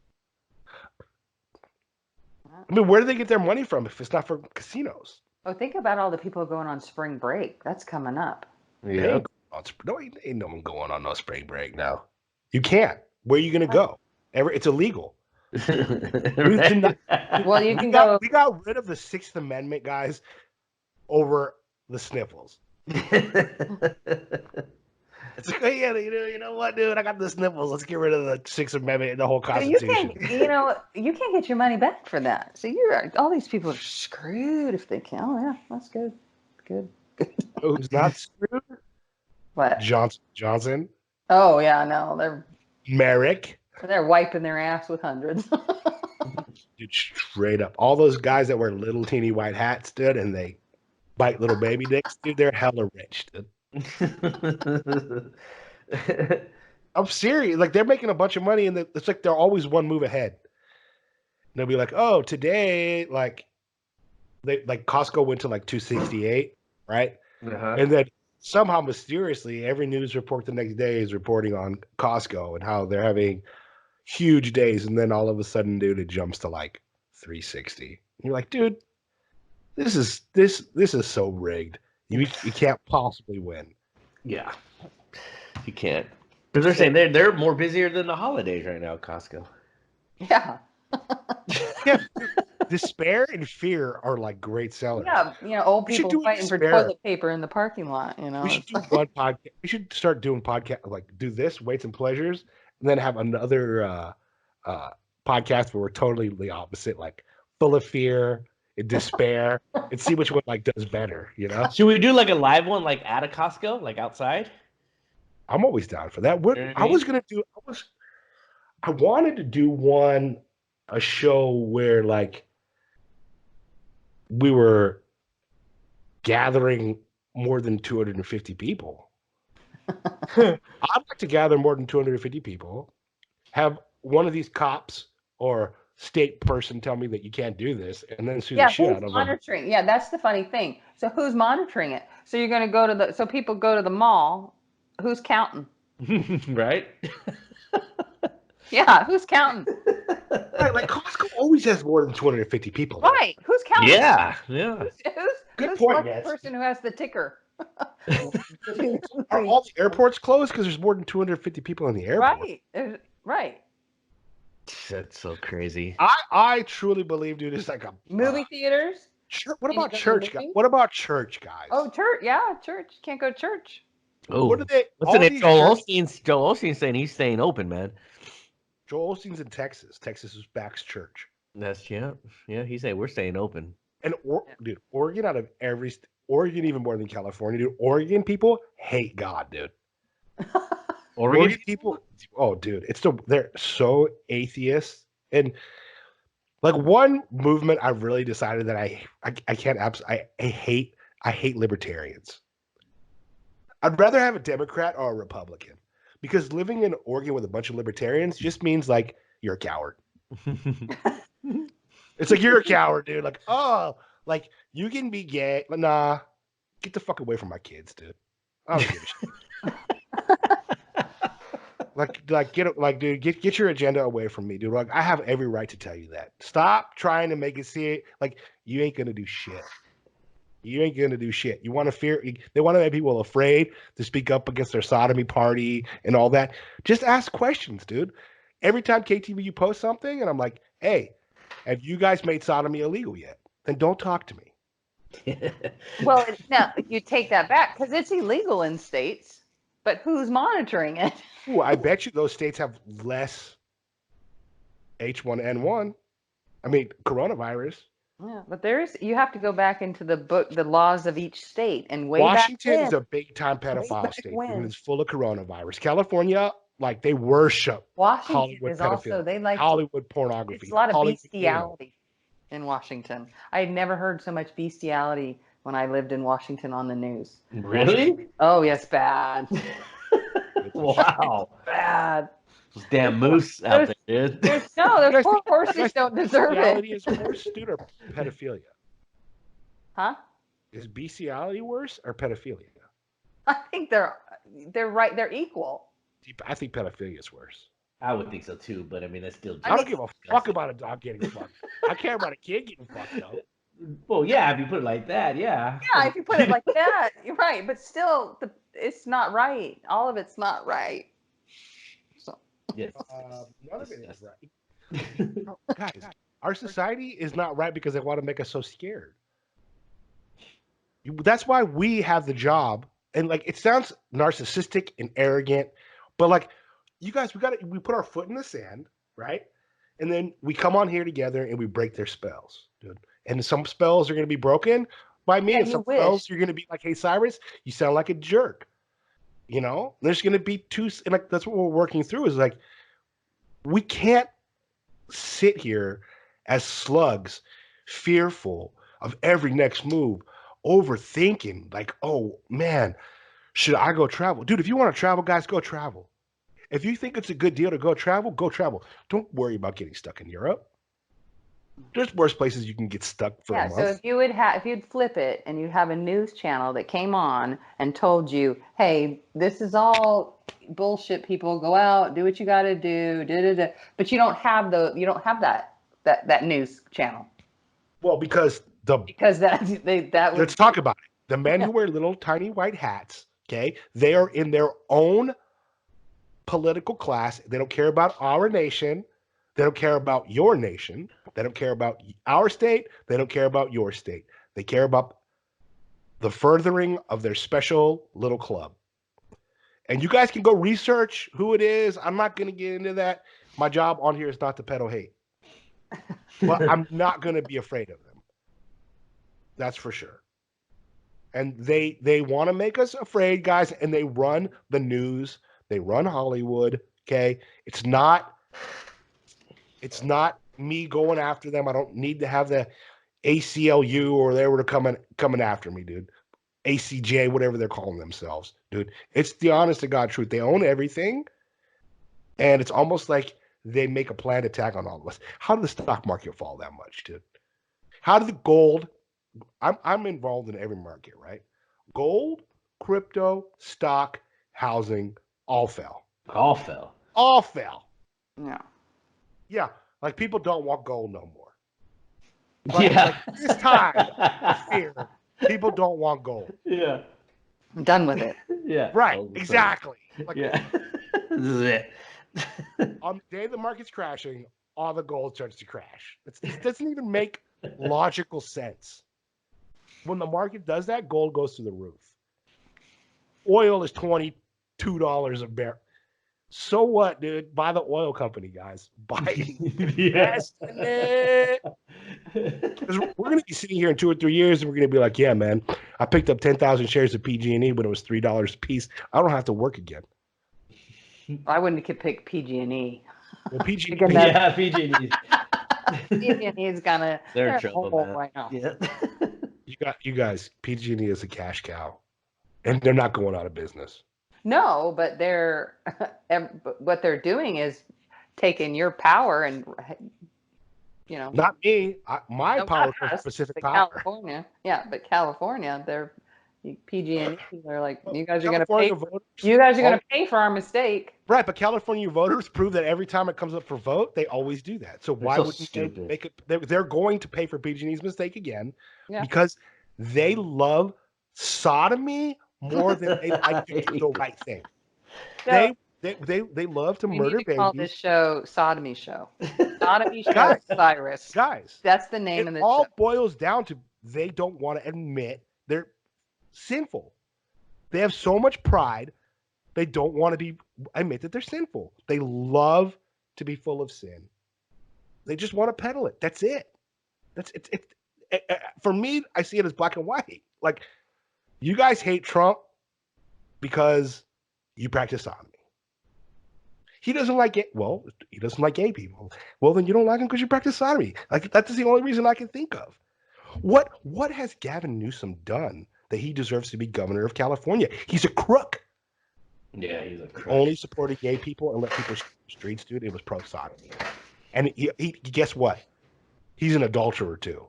I mean, where do they get their money from if it's not for casinos? Oh, think about all the people going on spring break. That's coming up. Yeah. Ain't no one going on no spring break now. You can't. Where are you going to go? It's illegal. Well, you can go. We got rid of the 6th Amendment, guys, over the sniffles. It's like, yeah, you know what, dude? I got the sniffles. Let's get rid of the 6th Amendment and the whole Constitution. You can't get your money back for that. So all these people are screwed if they can. Oh yeah, that's good. Good. Who's not screwed? What? Johnson. Oh yeah, no, Merrick. They're wiping their ass with hundreds. Dude, straight up. All those guys that wear little teeny white hats, dude, and they bite little baby dicks, dude, they're hella rich, dude. I'm serious. Like, they're making a bunch of money, and it's like they're always one move ahead. And they'll be like, oh, today, like Costco went to like 268, right? Uh-huh. And then somehow mysteriously, every news report the next day is reporting on Costco and how they're having huge days, and then all of a sudden, dude, it jumps to like 360. And you're like, dude, this is so rigged. You can't possibly win. Yeah, you can't. Because they're saying they're more busier than the holidays right now, Costco. Yeah. Yeah. Despair and fear are like great sellers. Yeah, old people fighting for toilet paper in the parking lot. We should do one podcast. We should start doing podcast, like do this Weights and Pleasures, and then have another podcast where we're totally the opposite, like full of fear and despair, and see which one like does better. Should we do like a live one, like at a Costco, like outside? I'm always down for that. I wanted to do a show where like we were gathering more than 250 people. I'd like to gather more than 250 people, have one of these cops or state person tell me that you can't do this, and then sue the shit who's out of them. monitoring? Yeah, that's the funny thing. So who's monitoring it? So you're going to go to so people go to the mall. Who's counting? Right? Yeah, who's counting? Right, like Costco always has more than 250 people. Right, who's counting? Yeah. Good point, the Ness. person who has the ticker? Are all the airports closed because there's more than 250 people in the airport? Right. That's so crazy. I truly believe, dude, it's like a Movie theaters. What about Can you go to the church guys? movies? What about church guys? Oh, church. Yeah, church. Can't go to church. Oh, what are they? What's all the name? these Joel church- Osteen's. Joel Osteen's saying he's staying open, man. Joel Osteen's in Texas. Texas is Back's church. That's yeah. He's saying we're staying open. And dude, Oregon out of Oregon even more than California, dude. Oregon people hate God, dude. Oregon people, oh, dude, they're so atheist. And like one movement, I've really decided that I can't I hate libertarians. I'd rather have a Democrat or a Republican, because living in Oregon with a bunch of libertarians just means like you're a coward. It's like you're a coward, dude. Like, oh, like you can be gay, but nah, get the fuck away from my kids, dude. I don't give a shit. Get your agenda away from me, dude. Like, I have every right to tell you that. Stop trying to make it seem like you ain't gonna do shit. You ain't gonna do shit. You want to fear? They want to make people afraid to speak up against their sodomy party and all that. Just ask questions, dude. Every time KTVU posts something, and I'm like, hey, have you guys made sodomy illegal yet? Then don't talk to me. Well, now you take that back because it's illegal in states, but who's monitoring it? Ooh, I bet you those states have less H1N1. I mean, coronavirus. Yeah, but you have to go back into the laws of each state, and Washington back is a big time pedophile back state, when. and it's full of coronavirus. California, like, they worship Washington Hollywood is pedophilia, also they like Hollywood pornography. It's a lot of Hollywood bestiality in Washington. I had never heard so much bestiality when I lived in Washington on the news. Really? Oh yes, bad. Wow. Bad. Those damn moose out there, dude. Those poor horses don't deserve Bestiality it. is worse, dude, or pedophilia? Huh? Is bestiality worse or pedophilia? I think they're right. They're equal. I think pedophilia is worse. I would think so too, but I mean that's still. I don't give a fuck about a dog getting fucked. I care about a kid getting fucked though. Well, yeah, if you put it like that, yeah. Yeah, if you put it like that, you're right. But still, it's not right. All of it's not right. So. Yes. None of it is right. Guys, our society is not right because they want to make us so scared. That's why we have the job, and like it sounds narcissistic and arrogant, but like you guys, we put our foot in the sand, right? And then we come on here together and we break their spells, dude. And some spells are going to be broken by me, and some spells you're going to be like, hey, Cyrus, you sound like a jerk. You know, there's going to be two, and like that's what we're working through. Is like we can't sit here as slugs, fearful of every next move, overthinking. Like, oh man, should I go travel, dude? If you want to travel, guys, go travel. If you think it's a good deal to go travel, go travel. Don't worry about getting stuck in Europe. There's worse places you can get stuck for a month. So if you'd flip it and you have a news channel that came on and told you, hey, this is all bullshit, people, go out, do what you got to do, but you don't have that news channel. Well, because that let's talk about it. The men who wear little tiny white hats, okay, they are in their own political class. They don't care about our nation. They don't care about your nation. They don't care about our state. They don't care about your state. They care about the furthering of their special little club. And you guys can go research who it is. I'm not going to get into that. My job on here is not to peddle hate. But I'm not going to be afraid of them. That's for sure. And they want to make us afraid, guys, and they run the news. They run Hollywood, okay? It's not me going after them. I don't need to have the ACLU or they were coming after me, dude. ACJ, whatever they're calling themselves, dude. It's the honest to God truth. They own everything, and it's almost like they make a planned attack on all of us. How did the stock market fall that much, dude? How did the gold? I'm involved in every market, right? Gold, crypto, stock, housing, all fell. All fell. All fell. Yeah. Yeah, like people don't want gold no more. Yeah. Like this time of fear, people don't want gold. Yeah. I'm done with it. Yeah. Right, exactly. Like Yeah. This is it. on the day the market's crashing, all the gold starts to crash. It doesn't even make logical sense. When the market does that, gold goes through the roof. Oil is $22 a barrel. So what, dude? Buy the oil company, guys. Buy it. Invest in it. Because we're going to be sitting here in 2 or 3 years, and we're going to be like, yeah, man, I picked up 10,000 shares of PG&E when it was $3 a piece. I don't have to work again. I wouldn't pick PG&E. Well, PG&E, Yeah, PG&E. PG&E is gonna. They're in trouble, man. right now. Yeah. you guys, PG&E is a cash cow, and they're not going out of business. No, but what they're doing is taking your power and, you know. Not me. My No, power not for us, Pacific but Power. California. Yeah, but California, they're PG&E. They're like, you guys are gonna California pay. voters, You guys are gonna pay for our mistake. right? But California voters prove that every time it comes up for vote, they always do that. So why so wouldn't stupid. they make it? They're going to pay for PG&E's mistake again because they love sodomy more than they like to do the right thing. So, They love to we murder need to call babies. this show Sodomy Show. Sodomy Show Guys, Cyrus. Guys, That's the name of it this all show. boils down to they don't want to admit they're sinful. They have so much pride, they don't want to admit that they're sinful. They love to be full of sin. They just want to peddle it. That's it. That's it. For me, I see it as black and white. Like, you guys hate Trump because you practice sodomy. He doesn't like it. Well, he doesn't like gay people. Well, then you don't like him because you practice sodomy. Like, that's the only reason I can think of. What has Gavin Newsom done that he deserves to be governor of California? He's a crook. Yeah, he's a crook. Only supported gay people and let people streets, dude. It was pro sodomy. And he guess what? He's an adulterer too.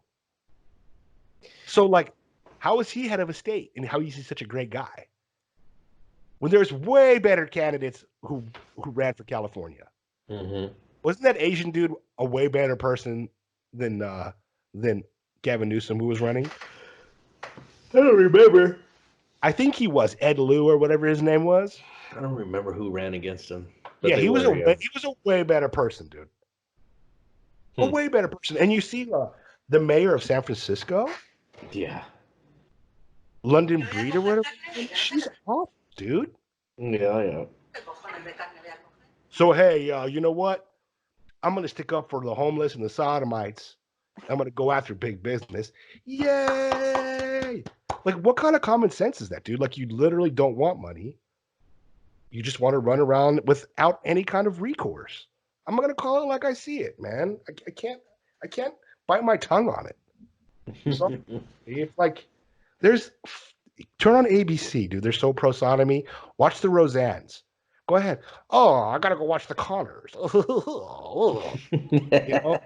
So, like, how is he head of a state and how is he such a great guy? When there's way better candidates who ran for California. Mm-hmm. Wasn't that Asian dude a way better person than Gavin Newsom who was running? I don't remember. I think he was Ed Lieu or whatever his name was. I don't remember who ran against him. Yeah, he was a way better person, dude. A way better person. And you see the mayor of San Francisco? Yeah. London Breed or whatever. She's awful, dude. Yeah. So, hey, you know what? I'm going to stick up for the homeless and the sodomites. I'm going to go after big business. Yay! Like, what kind of common sense is that, dude? Like, you literally don't want money. You just want to run around without any kind of recourse. I'm going to call it like I see it, man. I can't bite my tongue on it. So, if, like, turn on ABC, dude. They're so pro sodomy. Watch the Roseannes. Go ahead. Oh, I gotta go watch the Connors. You know?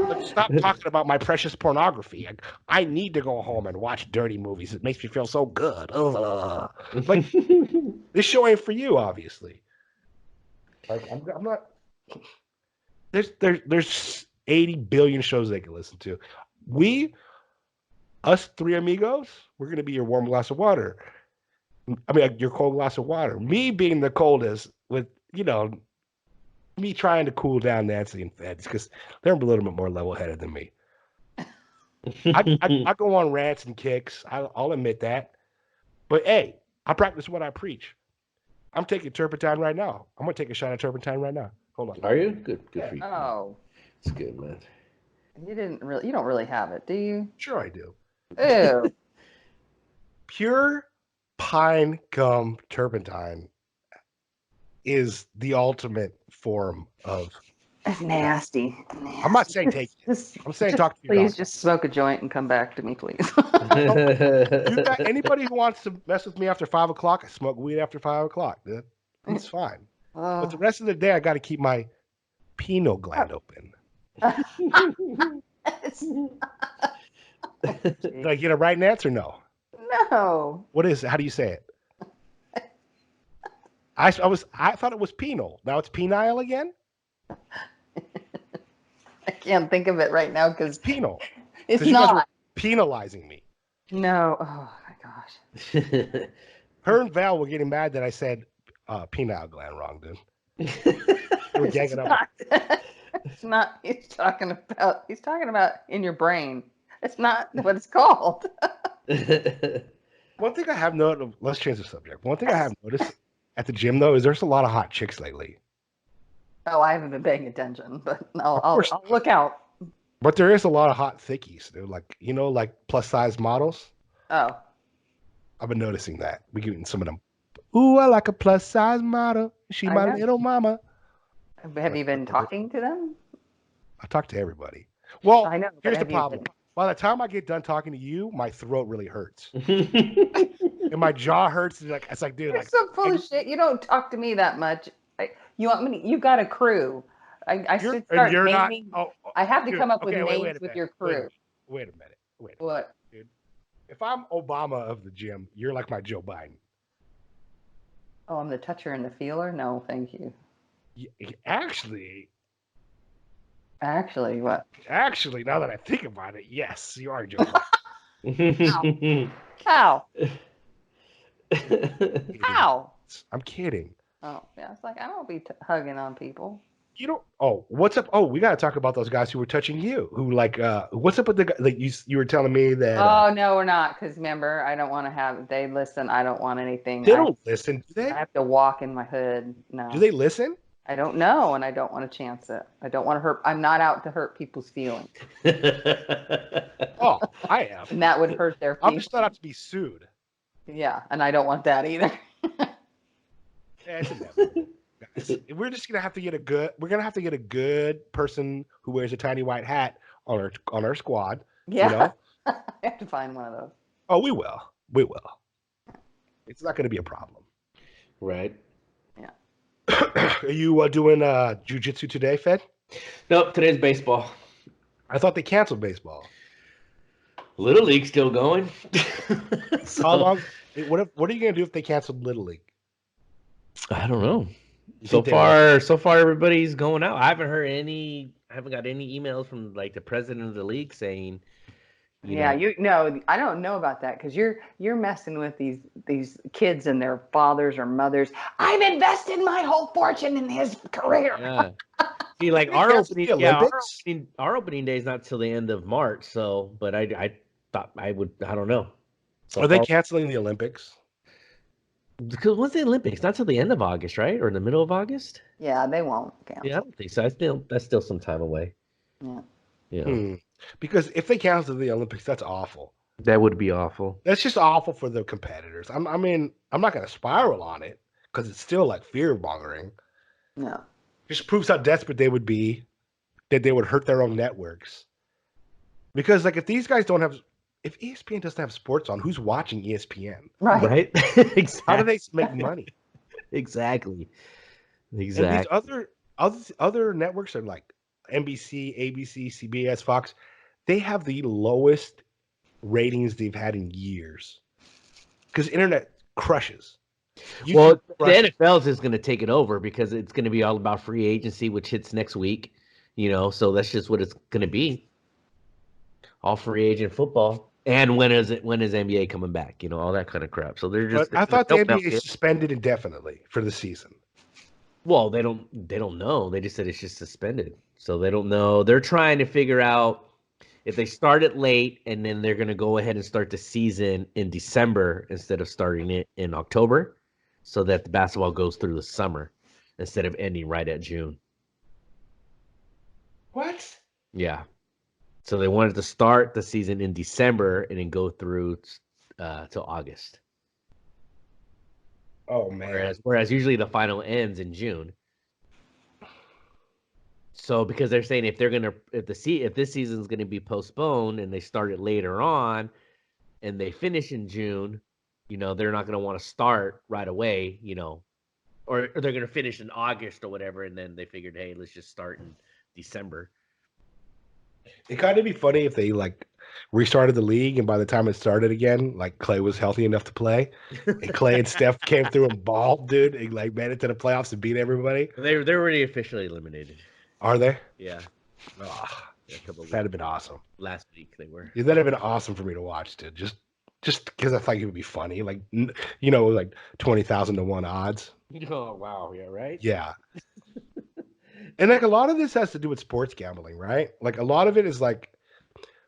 Like, stop talking about my precious pornography. I need to go home and watch dirty movies. It makes me feel so good. Like, this show ain't for you, obviously. Like, I'm not. There's 80 billion shows they can listen to. Us three amigos, we're gonna be your warm glass of water. I mean, your cold glass of water. Me being the coldest with, me trying to cool down Nancy and Feds because they're a little bit more level-headed than me. I go on rants and kicks. I'll admit that. But, hey, I practice what I preach. I'm taking turpentine right now. I'm going to take a shot of turpentine right now. Hold on. Are you? Good for you. Oh. It's good, man. You don't really have it, do you? Sure I do. Ew. Pure pine gum turpentine is the ultimate form of It's nasty. I'm not saying take it. I'm saying talk to your Please doctor. just smoke a joint and come back to me, please. You got anybody who wants to mess with me after 5 o'clock? I smoke weed after 5 o'clock, dude. It's fine. But the rest of the day, I got to keep my pineal gland open. Did I get a right answer? No. No. What is it? How do you say it? I thought it was penal. Now it's penile again? I can't think of it right now because It's penal. it's You guys were not. penalizing me. No. Oh my gosh. Her and Val were getting mad that I said penile gland wrong, dude. They were ganging up. It's not. He's talking about in your brain. It's not what it's called. One thing I have noticed, let's change the subject. One thing I have noticed at the gym, though, is there's a lot of hot chicks lately. Oh, I haven't been paying attention, but I'll look out. But there is a lot of hot thickies, dude. Like, like plus size models. Oh. I've been noticing that. We getting some of them. Ooh, I like a plus size model. She my little mama. Have you been talking to them? I talk to everybody. Well, I know, here's the problem. By the time I get done talking to you, my throat really hurts. And my jaw hurts. It's like, dude. You're so full of shit. You don't talk to me that much. You want me? You got a crew. I should start naming. I have to come up with names with your crew. Wait a minute. What? Dude, if I'm Obama of the gym, you're like my Joe Biden. Oh, I'm the toucher and the feeler? No, thank you. Actually, what? Actually, now that I think about it, yes, you are Joe Biden. How? How? I'm kidding. Oh, yeah. It's like, I don't be hugging on people. You don't. Oh, what's up? Oh, we got to talk about those guys who were touching you. Who what's up with the guy? Like you were telling me that. Oh no, we're not. Because remember, I don't want to have. They listen. I don't want anything. They don't listen, do they? I have to walk in my hood. No. Do they listen? I don't know, and I don't want to chance it. I don't want to hurt. I'm not out to hurt people's feelings. Oh, I am. And that would hurt their feelings. I'm just not out to be sued. Yeah, and I don't want that either. Yeah, it's inevitable. We're just gonna have to get a good. We're gonna have to get a good person who wears a tiny white hat on our squad. Yeah, I have to find one of those. Oh, we will. We will. It's not gonna be a problem. Right. Yeah. Are you doing jiu-jitsu today, Fed? Nope. Today's baseball. I thought they canceled baseball. Little League still going. How long? What are you gonna do if they canceled Little League? I don't know. So far, everybody's going out. I haven't got any emails from like the president of the league saying. I don't know about that because you're messing with these kids and their fathers or mothers. I've invested my whole fortune in his career. Yeah. See, like our opening day is not till the end of March. So, but I thought I don't know. Are they canceling the Olympics? Because when's the Olympics? Not till the end of August, right? Or in the middle of August? Yeah, they won't cancel. Yeah, I don't think so. That's still some time away. Yeah. Yeah. Because if they cancel the Olympics, that's awful. That would be awful. That's just awful for the competitors. I'm not going to spiral on it because it's still like fear mongering. No. Just proves how desperate they would be that they would hurt their own networks. Because like if ESPN doesn't have sports on, who's watching ESPN? Right. Exactly. How do they make money? Exactly. And these other networks are like NBC, ABC, CBS, Fox. They have the lowest ratings they've had in years because internet crushes. The NFL is going to take it over because it's going to be all about free agency, which hits next week. So that's just what it's going to be. All free agent football. And when is NBA coming back? All that kind of crap. So they're just. I thought the NBA is suspended indefinitely for the season. Well, they don't know. They just said it's just suspended, so they don't know. They're trying to figure out if they start it late, and then they're going to go ahead and start the season in December instead of starting it in October, so that the basketball goes through the summer instead of ending right at June. What? Yeah. So they wanted to start the season in December and then go through till August. Oh man! Whereas usually the final ends in June. So because they're saying if this season's gonna be postponed and they start it later on and they finish in June, they're not gonna want to start right away, or they're gonna finish in August or whatever, and then they figured, hey, let's just start in December. It kind of be funny if they like restarted the league, and by the time it started again, like Clay was healthy enough to play, and Clay and Steph came through and balled, dude, and like made it to the playoffs and beat everybody. They're already officially eliminated. Are they? Yeah. Oh, Yeah, that'd have been awesome. Last week they were. Yeah, that'd have been awesome for me to watch, dude. Just because I thought it would be funny, like like 20,000 to 1 odds. Oh wow, yeah, right. Yeah. And like a lot of this has to do with sports gambling, right? Like a lot of it is like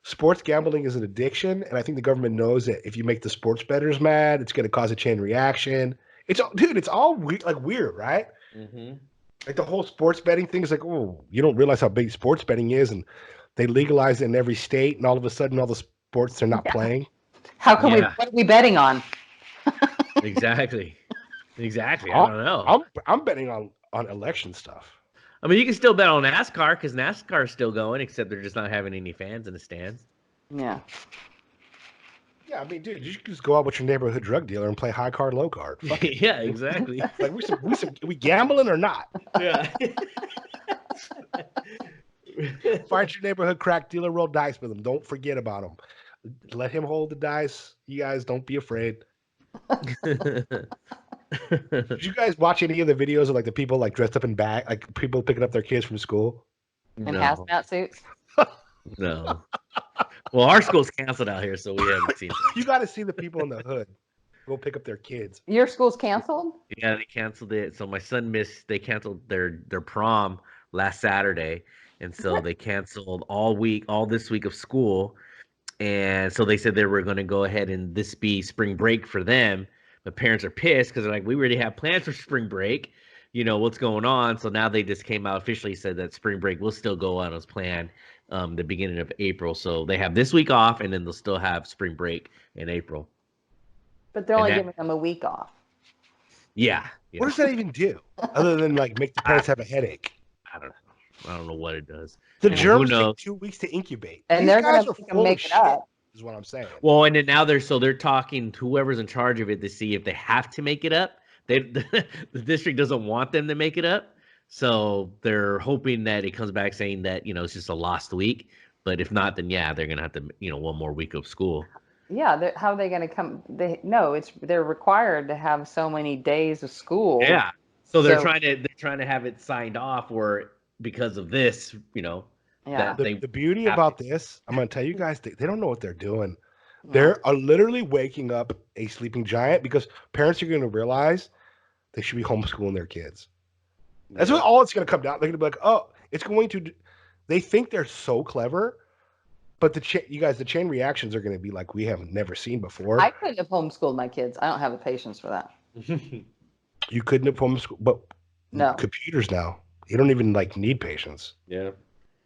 sports gambling is an addiction, and I think the government knows that if you make the sports bettors mad, it's going to cause a chain reaction. It's all weird, right? Mm-hmm. Like the whole sports betting thing is like, oh, you don't realize how big sports betting is, and they legalize it in every state, and all of a sudden, all the sports they're not playing. How can what are we betting on? Exactly. I don't know. I'm betting on election stuff. I mean, you can still bet on NASCAR because NASCAR is still going, except they're just not having any fans in the stands. Yeah. Yeah, I mean, dude, you should just go out with your neighborhood drug dealer and play high card, low card. Yeah, exactly. Like we gambling or not? Yeah. Find your neighborhood crack dealer, roll dice with him. Don't forget about him. Let him hold the dice. You guys don't be afraid. Did you guys watch any of the videos of like the people like dressed up in bag, like people picking up their kids from school? In hazmat suits? No. Well, our school's canceled out here, so we haven't seen it. You got to see the people in the hood go pick up their kids. Your school's canceled? Yeah, they canceled it. So my son they canceled their prom last Saturday. And so they canceled all this week of school. And so they said they were going to go ahead and this be spring break for them. The parents are pissed because they're like, we already have plans for spring break. What's going on? So now they just came out officially said that spring break will still go on as planned the beginning of April. So they have this week off, and then they'll still have spring break in April. But they're only giving them a week off. Yeah. What does that even do other than like make the parents have a headache? I don't know what it does. The germs take 2 weeks to incubate. And they're going to make it up. Is what I'm saying. Well, and then now they're talking to whoever's in charge of it to see if they have to make it up. The district doesn't want them to make it up, so they're hoping that it comes back saying that it's just a lost week. But if not, then yeah, they're gonna have to 1 more week of school. Yeah, how are they gonna come? They're required to have so many days of school. Yeah, so they're trying to have it signed off, or because of this, Yeah. The beauty about this, I'm going to tell you guys, they don't know what they're doing. They're literally waking up a sleeping giant because parents are going to realize they should be homeschooling their kids. That's what all it's going to come down. They're going to be like, oh, it's going to. They think they're so clever, but the chain reactions are going to be like we have never seen before. I couldn't have homeschooled my kids. I don't have the patience for that. You couldn't have homeschooled, but no computers now. You don't even need patience. Yeah.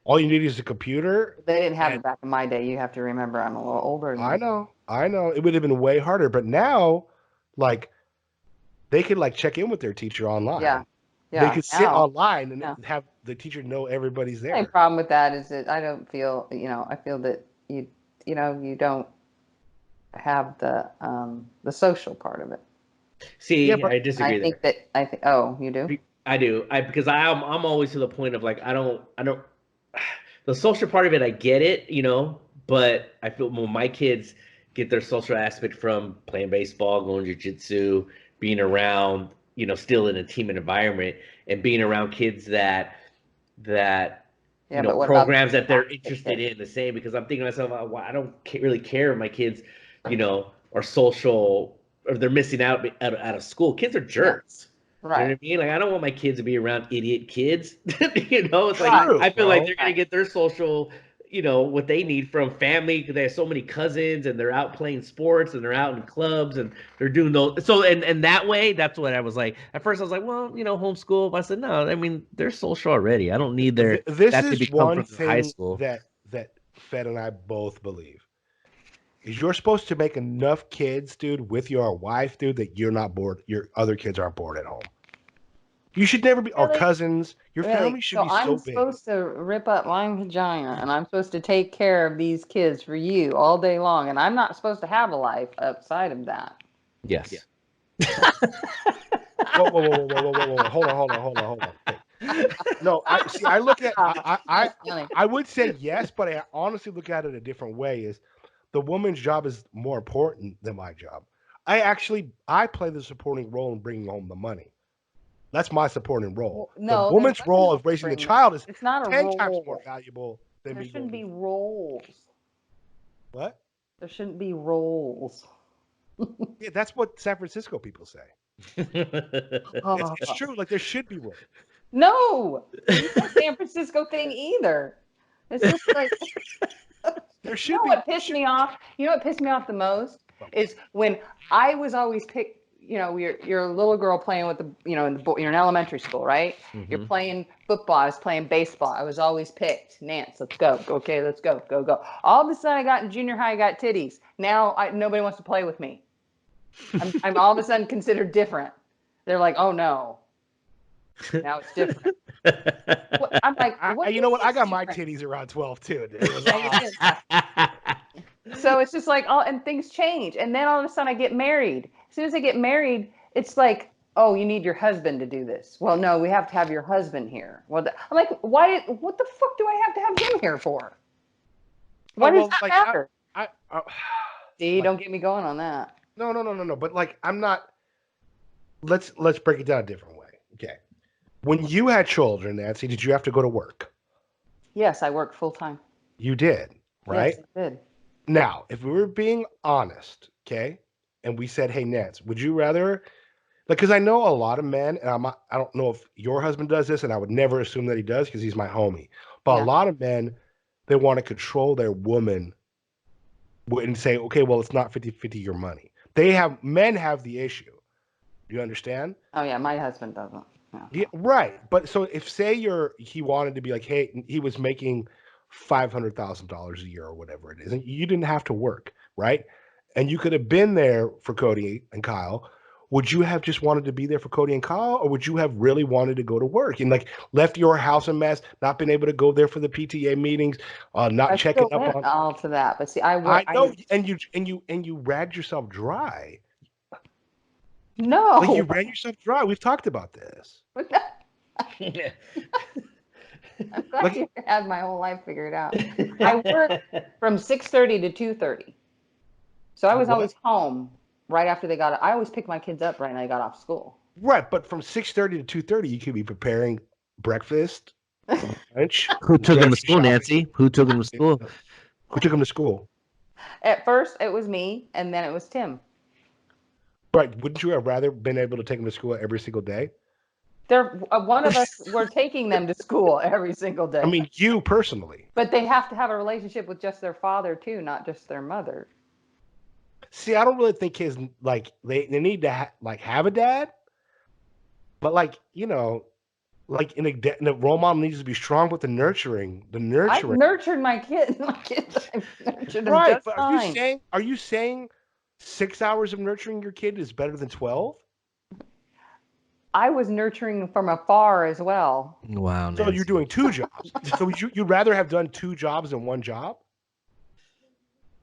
All you need is a computer. They didn't have it back in my day. You have to remember I'm a little older than I know. It would have been way harder. But now, they could check in with their teacher online. Yeah. They could sit online and have the teacher know everybody's there. The only problem with that is that I don't feel, I feel that you don't have the social part of it. See, I disagree. Oh, you do? I do. Because I'm always to the point of I don't. The social part of it, I get it, but I feel when my kids get their social aspect from playing baseball, going jiu-jitsu, being around, still in a team environment, and being around kids that programs that they're interested in the same. Because I'm thinking to myself, I don't really care if my kids, are social or they're missing out of school. Kids are jerks. Right. You know what I mean? I don't want my kids to be around idiot kids. It's True, I feel like they're going to get their social, what they need from family, because they have so many cousins and they're out playing sports and they're out in clubs and they're doing those. So, and that way, that's what I was like. At first, I was like, well, homeschool. But I said, no, I mean, they're social already. I don't need This is one thing high school. that Fed and I both believe. Is you're supposed to make enough kids, dude, with your wife, dude, that you're not bored. Your other kids aren't bored at home. You should never be, or Really? cousins. Your Really? family should be so I'm big. supposed to rip up my vagina, and I'm supposed to take care of these kids for you all day long, and I'm not supposed to have a life outside of that. Yes. Yeah. Whoa. Hold on. Okay. No, I look at, I would say yes, but I honestly look at it a different way. Is the woman's job is more important than my job. I play the supporting role in bringing home the money. That's my supporting role. No, the woman's role of raising the child is it's not a 10 role. times more valuable than There me shouldn't be going. roles. What? There shouldn't be roles. Yeah, that's what San Francisco people say. It's true. Like there should be roles. No, it's not a San Francisco thing either. It's just like There should you know be. what pissed me off? You know what pissed me off the most is when I was always picked. You know, you're a little girl playing with the, you know, you're in elementary school, right? Mhm. You're playing football. I was playing baseball. I was always picked. Nance, let's go. Okay, let's go. Go. All of a sudden, I got in junior high. I got titties. Now nobody wants to play with me. I'm all of a sudden considered different. They're like, oh no, now it's different. I'm like, what? You know what? I got my titties around 12 too. Dude. It was awesome. So it's just like, oh, and things change. And then all of a sudden I get married. As soon as I get married, it's like, oh, you need your husband to do this. Well, no, we have to have your husband here. Well, I'm like, why? What the fuck do I have to have him here for? Why does that matter? See, don't get me going on that. No. But like, I'm not. Let's break it down a different way. Okay. When you had children, Nancy, did you have to go to work? Yes, I worked full time. You did, right? Yes, I did. Now, if we were being honest, okay, and we said, "Hey, Nance, would you rather?" Like, because I know a lot of men, and I don't know if your husband does this, and I would never assume that he does because he's my homie. But a lot of men, they want to control their woman and say, "Okay, well, it's not 50-50 your money." Men have the issue. Do you understand? Oh yeah, my husband doesn't. Yeah, right. But so if he wanted to be like, hey, he was making $500,000 a year or whatever it is, and you didn't have to work, right? And you could have been there for Cody and Kyle. Would you have just wanted to be there for Cody and Kyle, or would you have really wanted to go to work and like left your house a mess, not been able to go there for the PTA meetings, not checking up on all to that? But see, I know, and you ragged yourself dry. No, like you ran yourself dry. We've talked about this. I'm glad you had my whole life figured out. I worked from 6:30 to 2:30, so I was always home right after they got. I always picked my kids up right when they got off school. Right, but from 6:30 to 2:30, you could be preparing breakfast, lunch. Who took them to school, Nancy? Who took them to school? Who took them to school? At first, it was me, and then it was Tim. Right. Wouldn't you have rather been able to take them to school every single day? One of us were taking them to school every single day. I mean, you personally. But they have to have a relationship with just their father too, not just their mother. See, I don't really think kids like they need to have a dad, but like like in a role model needs to be strong with the nurturing. I've nurtured my kids. My kids, I've nurtured them right, just but fine. are you saying 6 hours of nurturing your kid is better than 12? I was nurturing from afar as well. Wow. So you're doing 2 jobs. So you'd rather have done 2 jobs than 1 job?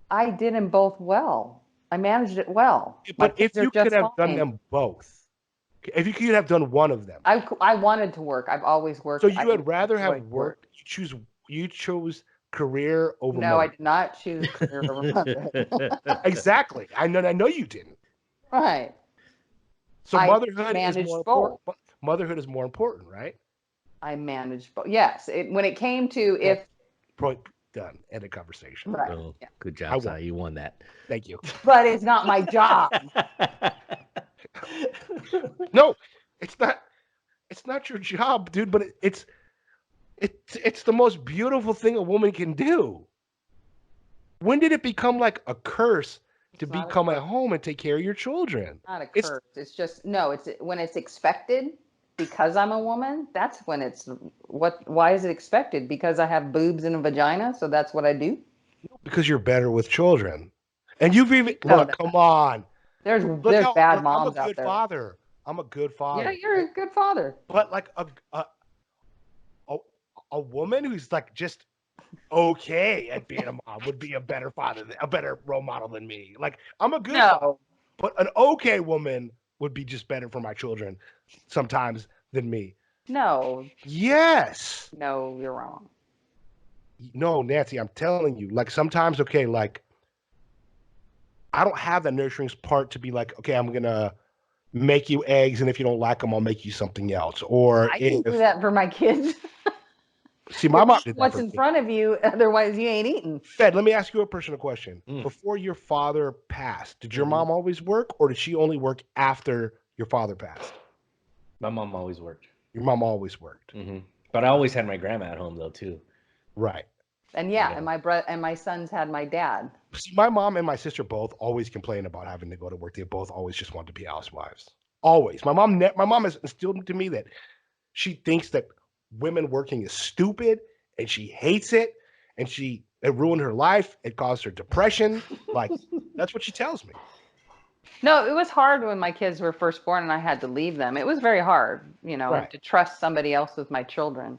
I did them both well. I managed it well. But if you could have done them both, if you could have done one of them. I wanted to work. I've always worked. So you would rather have worked. You chose career over No, mother. I did not choose career over mother. Exactly. I know you didn't. Right. So motherhood is more important. Motherhood is more important, right? I managed both. Yes. When it came to done. End of conversation. Right. Oh, good job, Si. You won that. Thank you. But it's not my job. No, it's not. It's not your job, dude. But it's the most beautiful thing a woman can do. When did it become like a curse to become at home and take care of your children? Not a curse. It's just it's when it's expected because I'm a woman. That's when it's why is it expected? Because I have boobs and a vagina, so that's what I do. Because you're better with children, and you've even look. Come on. There's bad moms out there. I'm a good father. I'm a good father. Yeah, you're a good father. But like a woman who's like just okay at being a mom would be a better father, a better role model than me. Like I'm a good father, but an okay woman would be just better for my children sometimes than me. No. Yes. No, you're wrong. No, Nancy, I'm telling you, like sometimes, okay, like I don't have that nurturing part to be like, okay, I'm gonna make you eggs, and if you don't like them, I'll make you something else. Or I can do that for my kids. See, my mom did that what's for in me. front of you, otherwise you ain't eating. Fed, let me ask you a personal question. Before your father passed, did your mom always work, or did she only work after your father passed? My mom always worked. Your mom always worked. But I always had my grandma at home though too. Right. And and my sons had my dad. See, my mom and my sister both always complain about having to go to work. They both always just want to be housewives. Always. My mom has instilled to me that she thinks that women working is stupid, and she hates it, and it ruined her life. It caused her depression. Like that's what she tells me. No, it was hard when my kids were first born and I had to leave them. It was very hard, to trust somebody else with my children.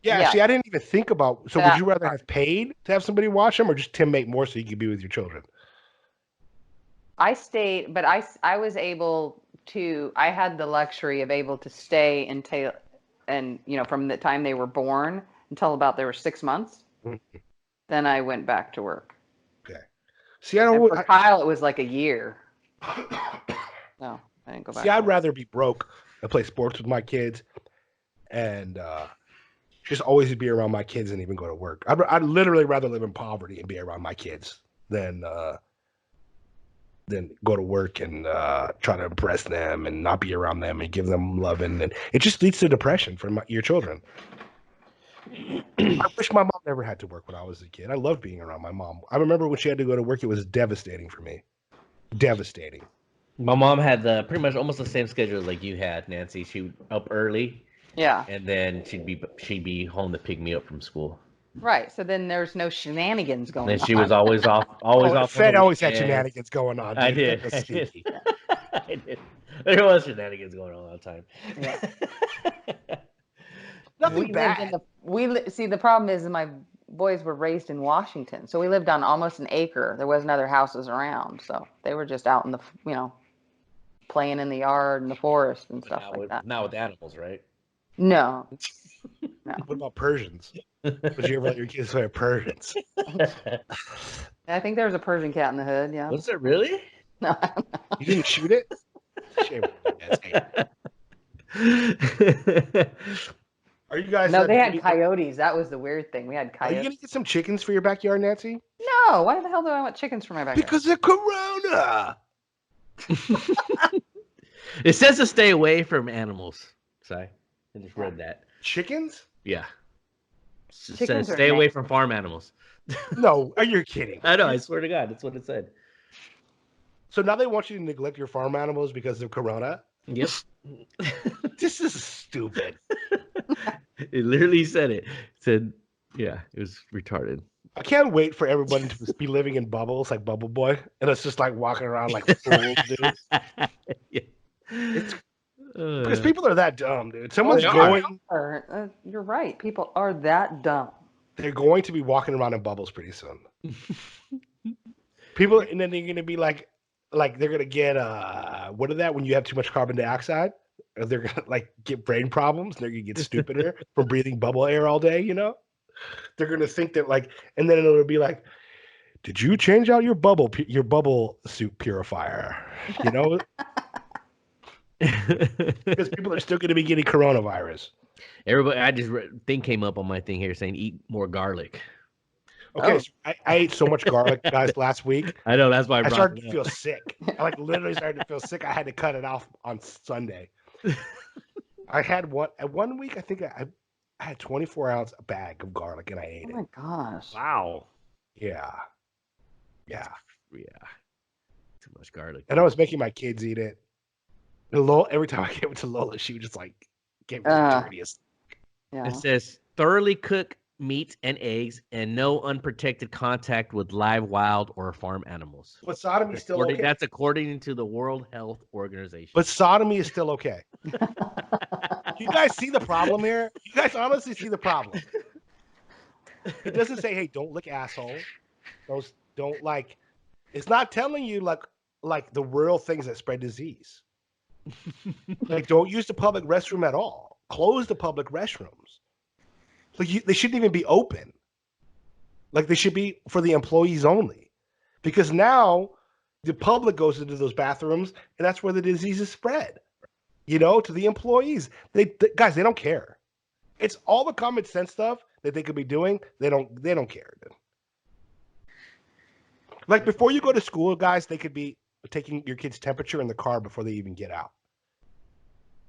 Yeah. See, I didn't even think about. So, would you rather have paid to have somebody watch them, or just Tim make more so you could be with your children? I stayed, but I was able to. I had the luxury of able to stay until, from the time they were born until about they were 6 months. Then I went back to work. Okay. See, I don't. For Kyle, it was like a year. No, I didn't go back. See, I'd rather be broke and play sports with my kids, and just always be around my kids and even go to work. I'd literally rather live in poverty and be around my kids than go to work and try to impress them and not be around them and give them love, and it just leads to depression for your children. I wish my mom never had to work when I was a kid. I loved being around my mom. I remember when she had to go to work, it was devastating for me. Devastating. My mom had pretty much almost the same schedule like you had, Nancy. She would up early. Yeah. And then she'd be home to pick me up from school. Right. So then there's no shenanigans going on. And she was always off. Off. Fed always had shenanigans going on. Dude. I did. I did. There was shenanigans going on all the time. Yeah. Nothing bad. See, the problem is my boys were raised in Washington, so we lived on almost an acre. There wasn't other houses around, so they were just out in the, playing in the yard and the forest and stuff like that. Not with animals, right? No. What about Persians? Would you ever let your kids play Persians? I think there was a Persian cat in the hood. Yeah. Was there really? No. You didn't shoot it? Shame. Are you guys? No, they had coyotes. That was the weird thing. We had coyotes. Are you gonna get some chickens for your backyard, Nancy? No. Why the hell do I want chickens for my backyard? Because of Corona. It says to stay away from animals. Sorry, I just read that. Chickens? Yeah. It says stay away from farm animals. No, are you kidding? I know. I swear to God, that's what it said. So now they want you to neglect your farm animals because of Corona? Yep. This is stupid. It literally said it. It said, yeah, it was retarded. I can't wait for everybody to be living in bubbles like Bubble Boy, and it's just like walking around like fools, dude. Yeah. It's because people are that dumb, dude. Someone's going. You're right. People are that dumb. They're going to be walking around in bubbles pretty soon. People, and then they're going to be like they're going to get what is that when you have too much carbon dioxide? They're going to get brain problems. They're going to get stupider from breathing bubble air all day. They're going to think that and then it'll be like, did you change out your bubble suit purifier? Because people are still going to be getting coronavirus. Everybody, thing came up on my thing here saying eat more garlic. Okay, so I ate so much garlic, guys, last week. I know, that's why I started to feel sick. I literally started to feel sick. I had to cut it off on Sunday. I had one week. I think I had 24-ounce bag of garlic and I ate it. Oh my gosh! Wow. Yeah. Too much garlic. And I was making my kids eat it. Every time I gave it to Lola, she would just give me the dirtiest. Yeah. It says thoroughly cook meat and eggs, and no unprotected contact with live, wild, or farm animals. But sodomy is still okay. That's according to the World Health Organization. But sodomy is still okay. You guys see the problem here? You guys honestly see the problem. It doesn't say, hey, don't lick asshole. Those don't like. It's not telling you like the real things that spread disease. Like, don't use the public restroom at all. Close the public restrooms. Like, they shouldn't even be open. Like, they should be for the employees only. Because now the public goes into those bathrooms, and that's where the disease is spread. You know, to the employees. Guys, they don't care. It's all the common sense stuff that they could be doing. They don't care, dude. Like, before you go to school, guys, they could be taking your kid's temperature in the car before they even get out.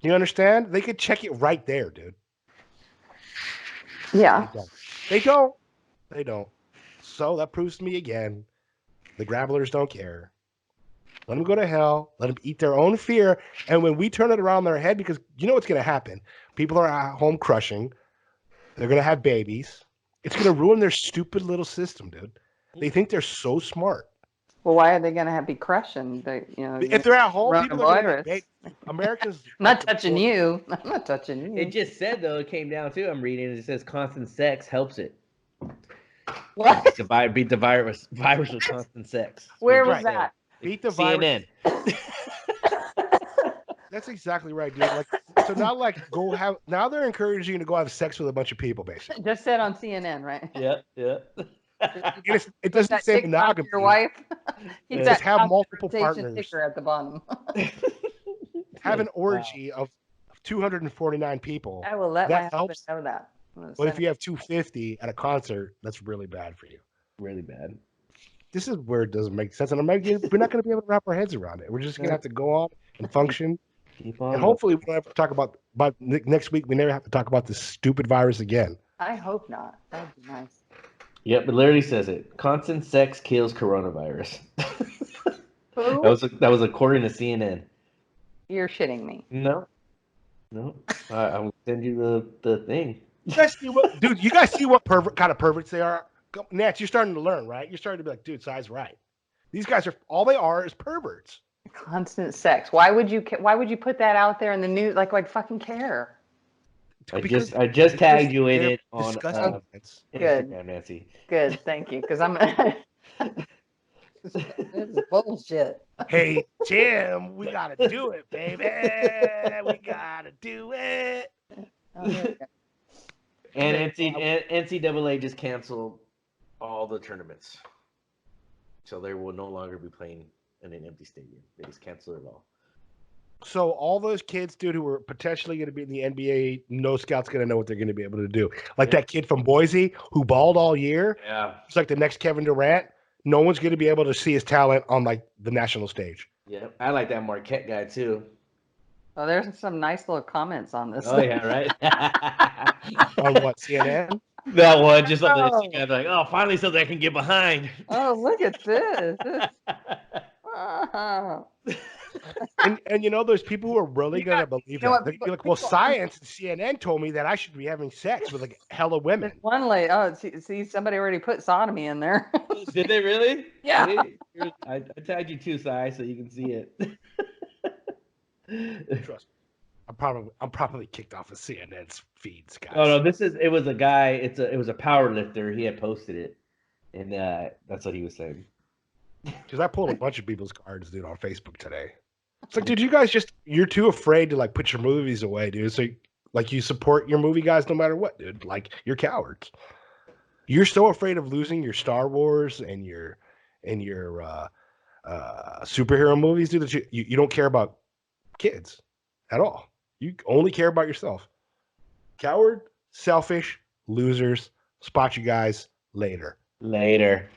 You understand? They could check it right there, dude. Yeah. They don't. So that proves to me again, the grabblers don't care. Let them go to hell. Let them eat their own fear. And when we turn it around their head, because you know what's going to happen. People are at home crushing. They're going to have babies. It's going to ruin their stupid little system, dude. They think they're so smart. Well, why are they going to be crushing? If they're at home, people are going to Americans. I'm not touching you. I'm not touching you. It just said, though, it came down to, I'm reading, it says constant sex helps it. What? Beat the virus with constant sex. Where was that? Beat the CNN. Virus. That's exactly right, dude. Like, so now, now they're encouraging you to go have sex with a bunch of people, basically. Just said on CNN, right? Yeah. It doesn't say monogamy. Your wife. Just have multiple partners. Sticker at the bottom. Have an orgy of 249 people. I will let my husband know that. But if you have 250 at a concert, that's really bad for you. Really bad. This is where it doesn't make sense, and we're not going to be able to wrap our heads around it. We're just going to have to go on and function. Keep on. And hopefully, we don't have to talk about next week. We never have to talk about this stupid virus again. I hope not. That would be nice. Yep, it literally says it. Constant sex kills coronavirus. Who? That was according to CNN. You're shitting me. No. I'm gonna send you the thing. You guys see what kind of perverts they are? Nats, you're starting to learn, right? You're starting to be like, dude, Cy's right. These guys all they are is perverts. Constant sex. Why would you put that out there in the news? Like fucking care. I just tagged you in it on Instagram, Nancy. Good, thank you. Because I'm this is bullshit. Hey, Tim, we gotta do it, baby. We gotta do it. And NCAA just canceled all the tournaments, so they will no longer be playing in an empty stadium. They just canceled it all. So all those kids, dude, who were potentially going to be in the NBA, no scout's going to know what they're going to be able to do. Like that kid from Boise who balled all year. Yeah. It's like the next Kevin Durant. No one's going to be able to see his talent on like the national stage. Yeah, I like that Marquette guy too. Oh, there's some nice little comments on this. Oh yeah, right. On what, CNN? That one, just something like, oh, finally something I can get behind. Oh, look at this. Wow. And you know, there's people who are really going to believe that. They're like, well, science and CNN told me that I should be having sex with like hella women. One lady, see, somebody already put sodomy in there. Did they really? Yeah. I tagged you too, Cy, so you can see it. Trust me. I'm probably kicked off of CNN's feeds, guys. Oh no, it was a guy. It was a power lifter. He had posted it, and that's what he was saying. Because I pulled a bunch of people's cards, dude, on Facebook today. It's like, dude, you guys you're too afraid to like put your movies away, dude. So like you support your movie guys no matter what, dude. Like you're cowards. You're so afraid of losing your Star Wars and your superhero movies, dude, that you don't care about kids at all. You only care about yourself. Coward, selfish, losers. Spot you guys later. Later.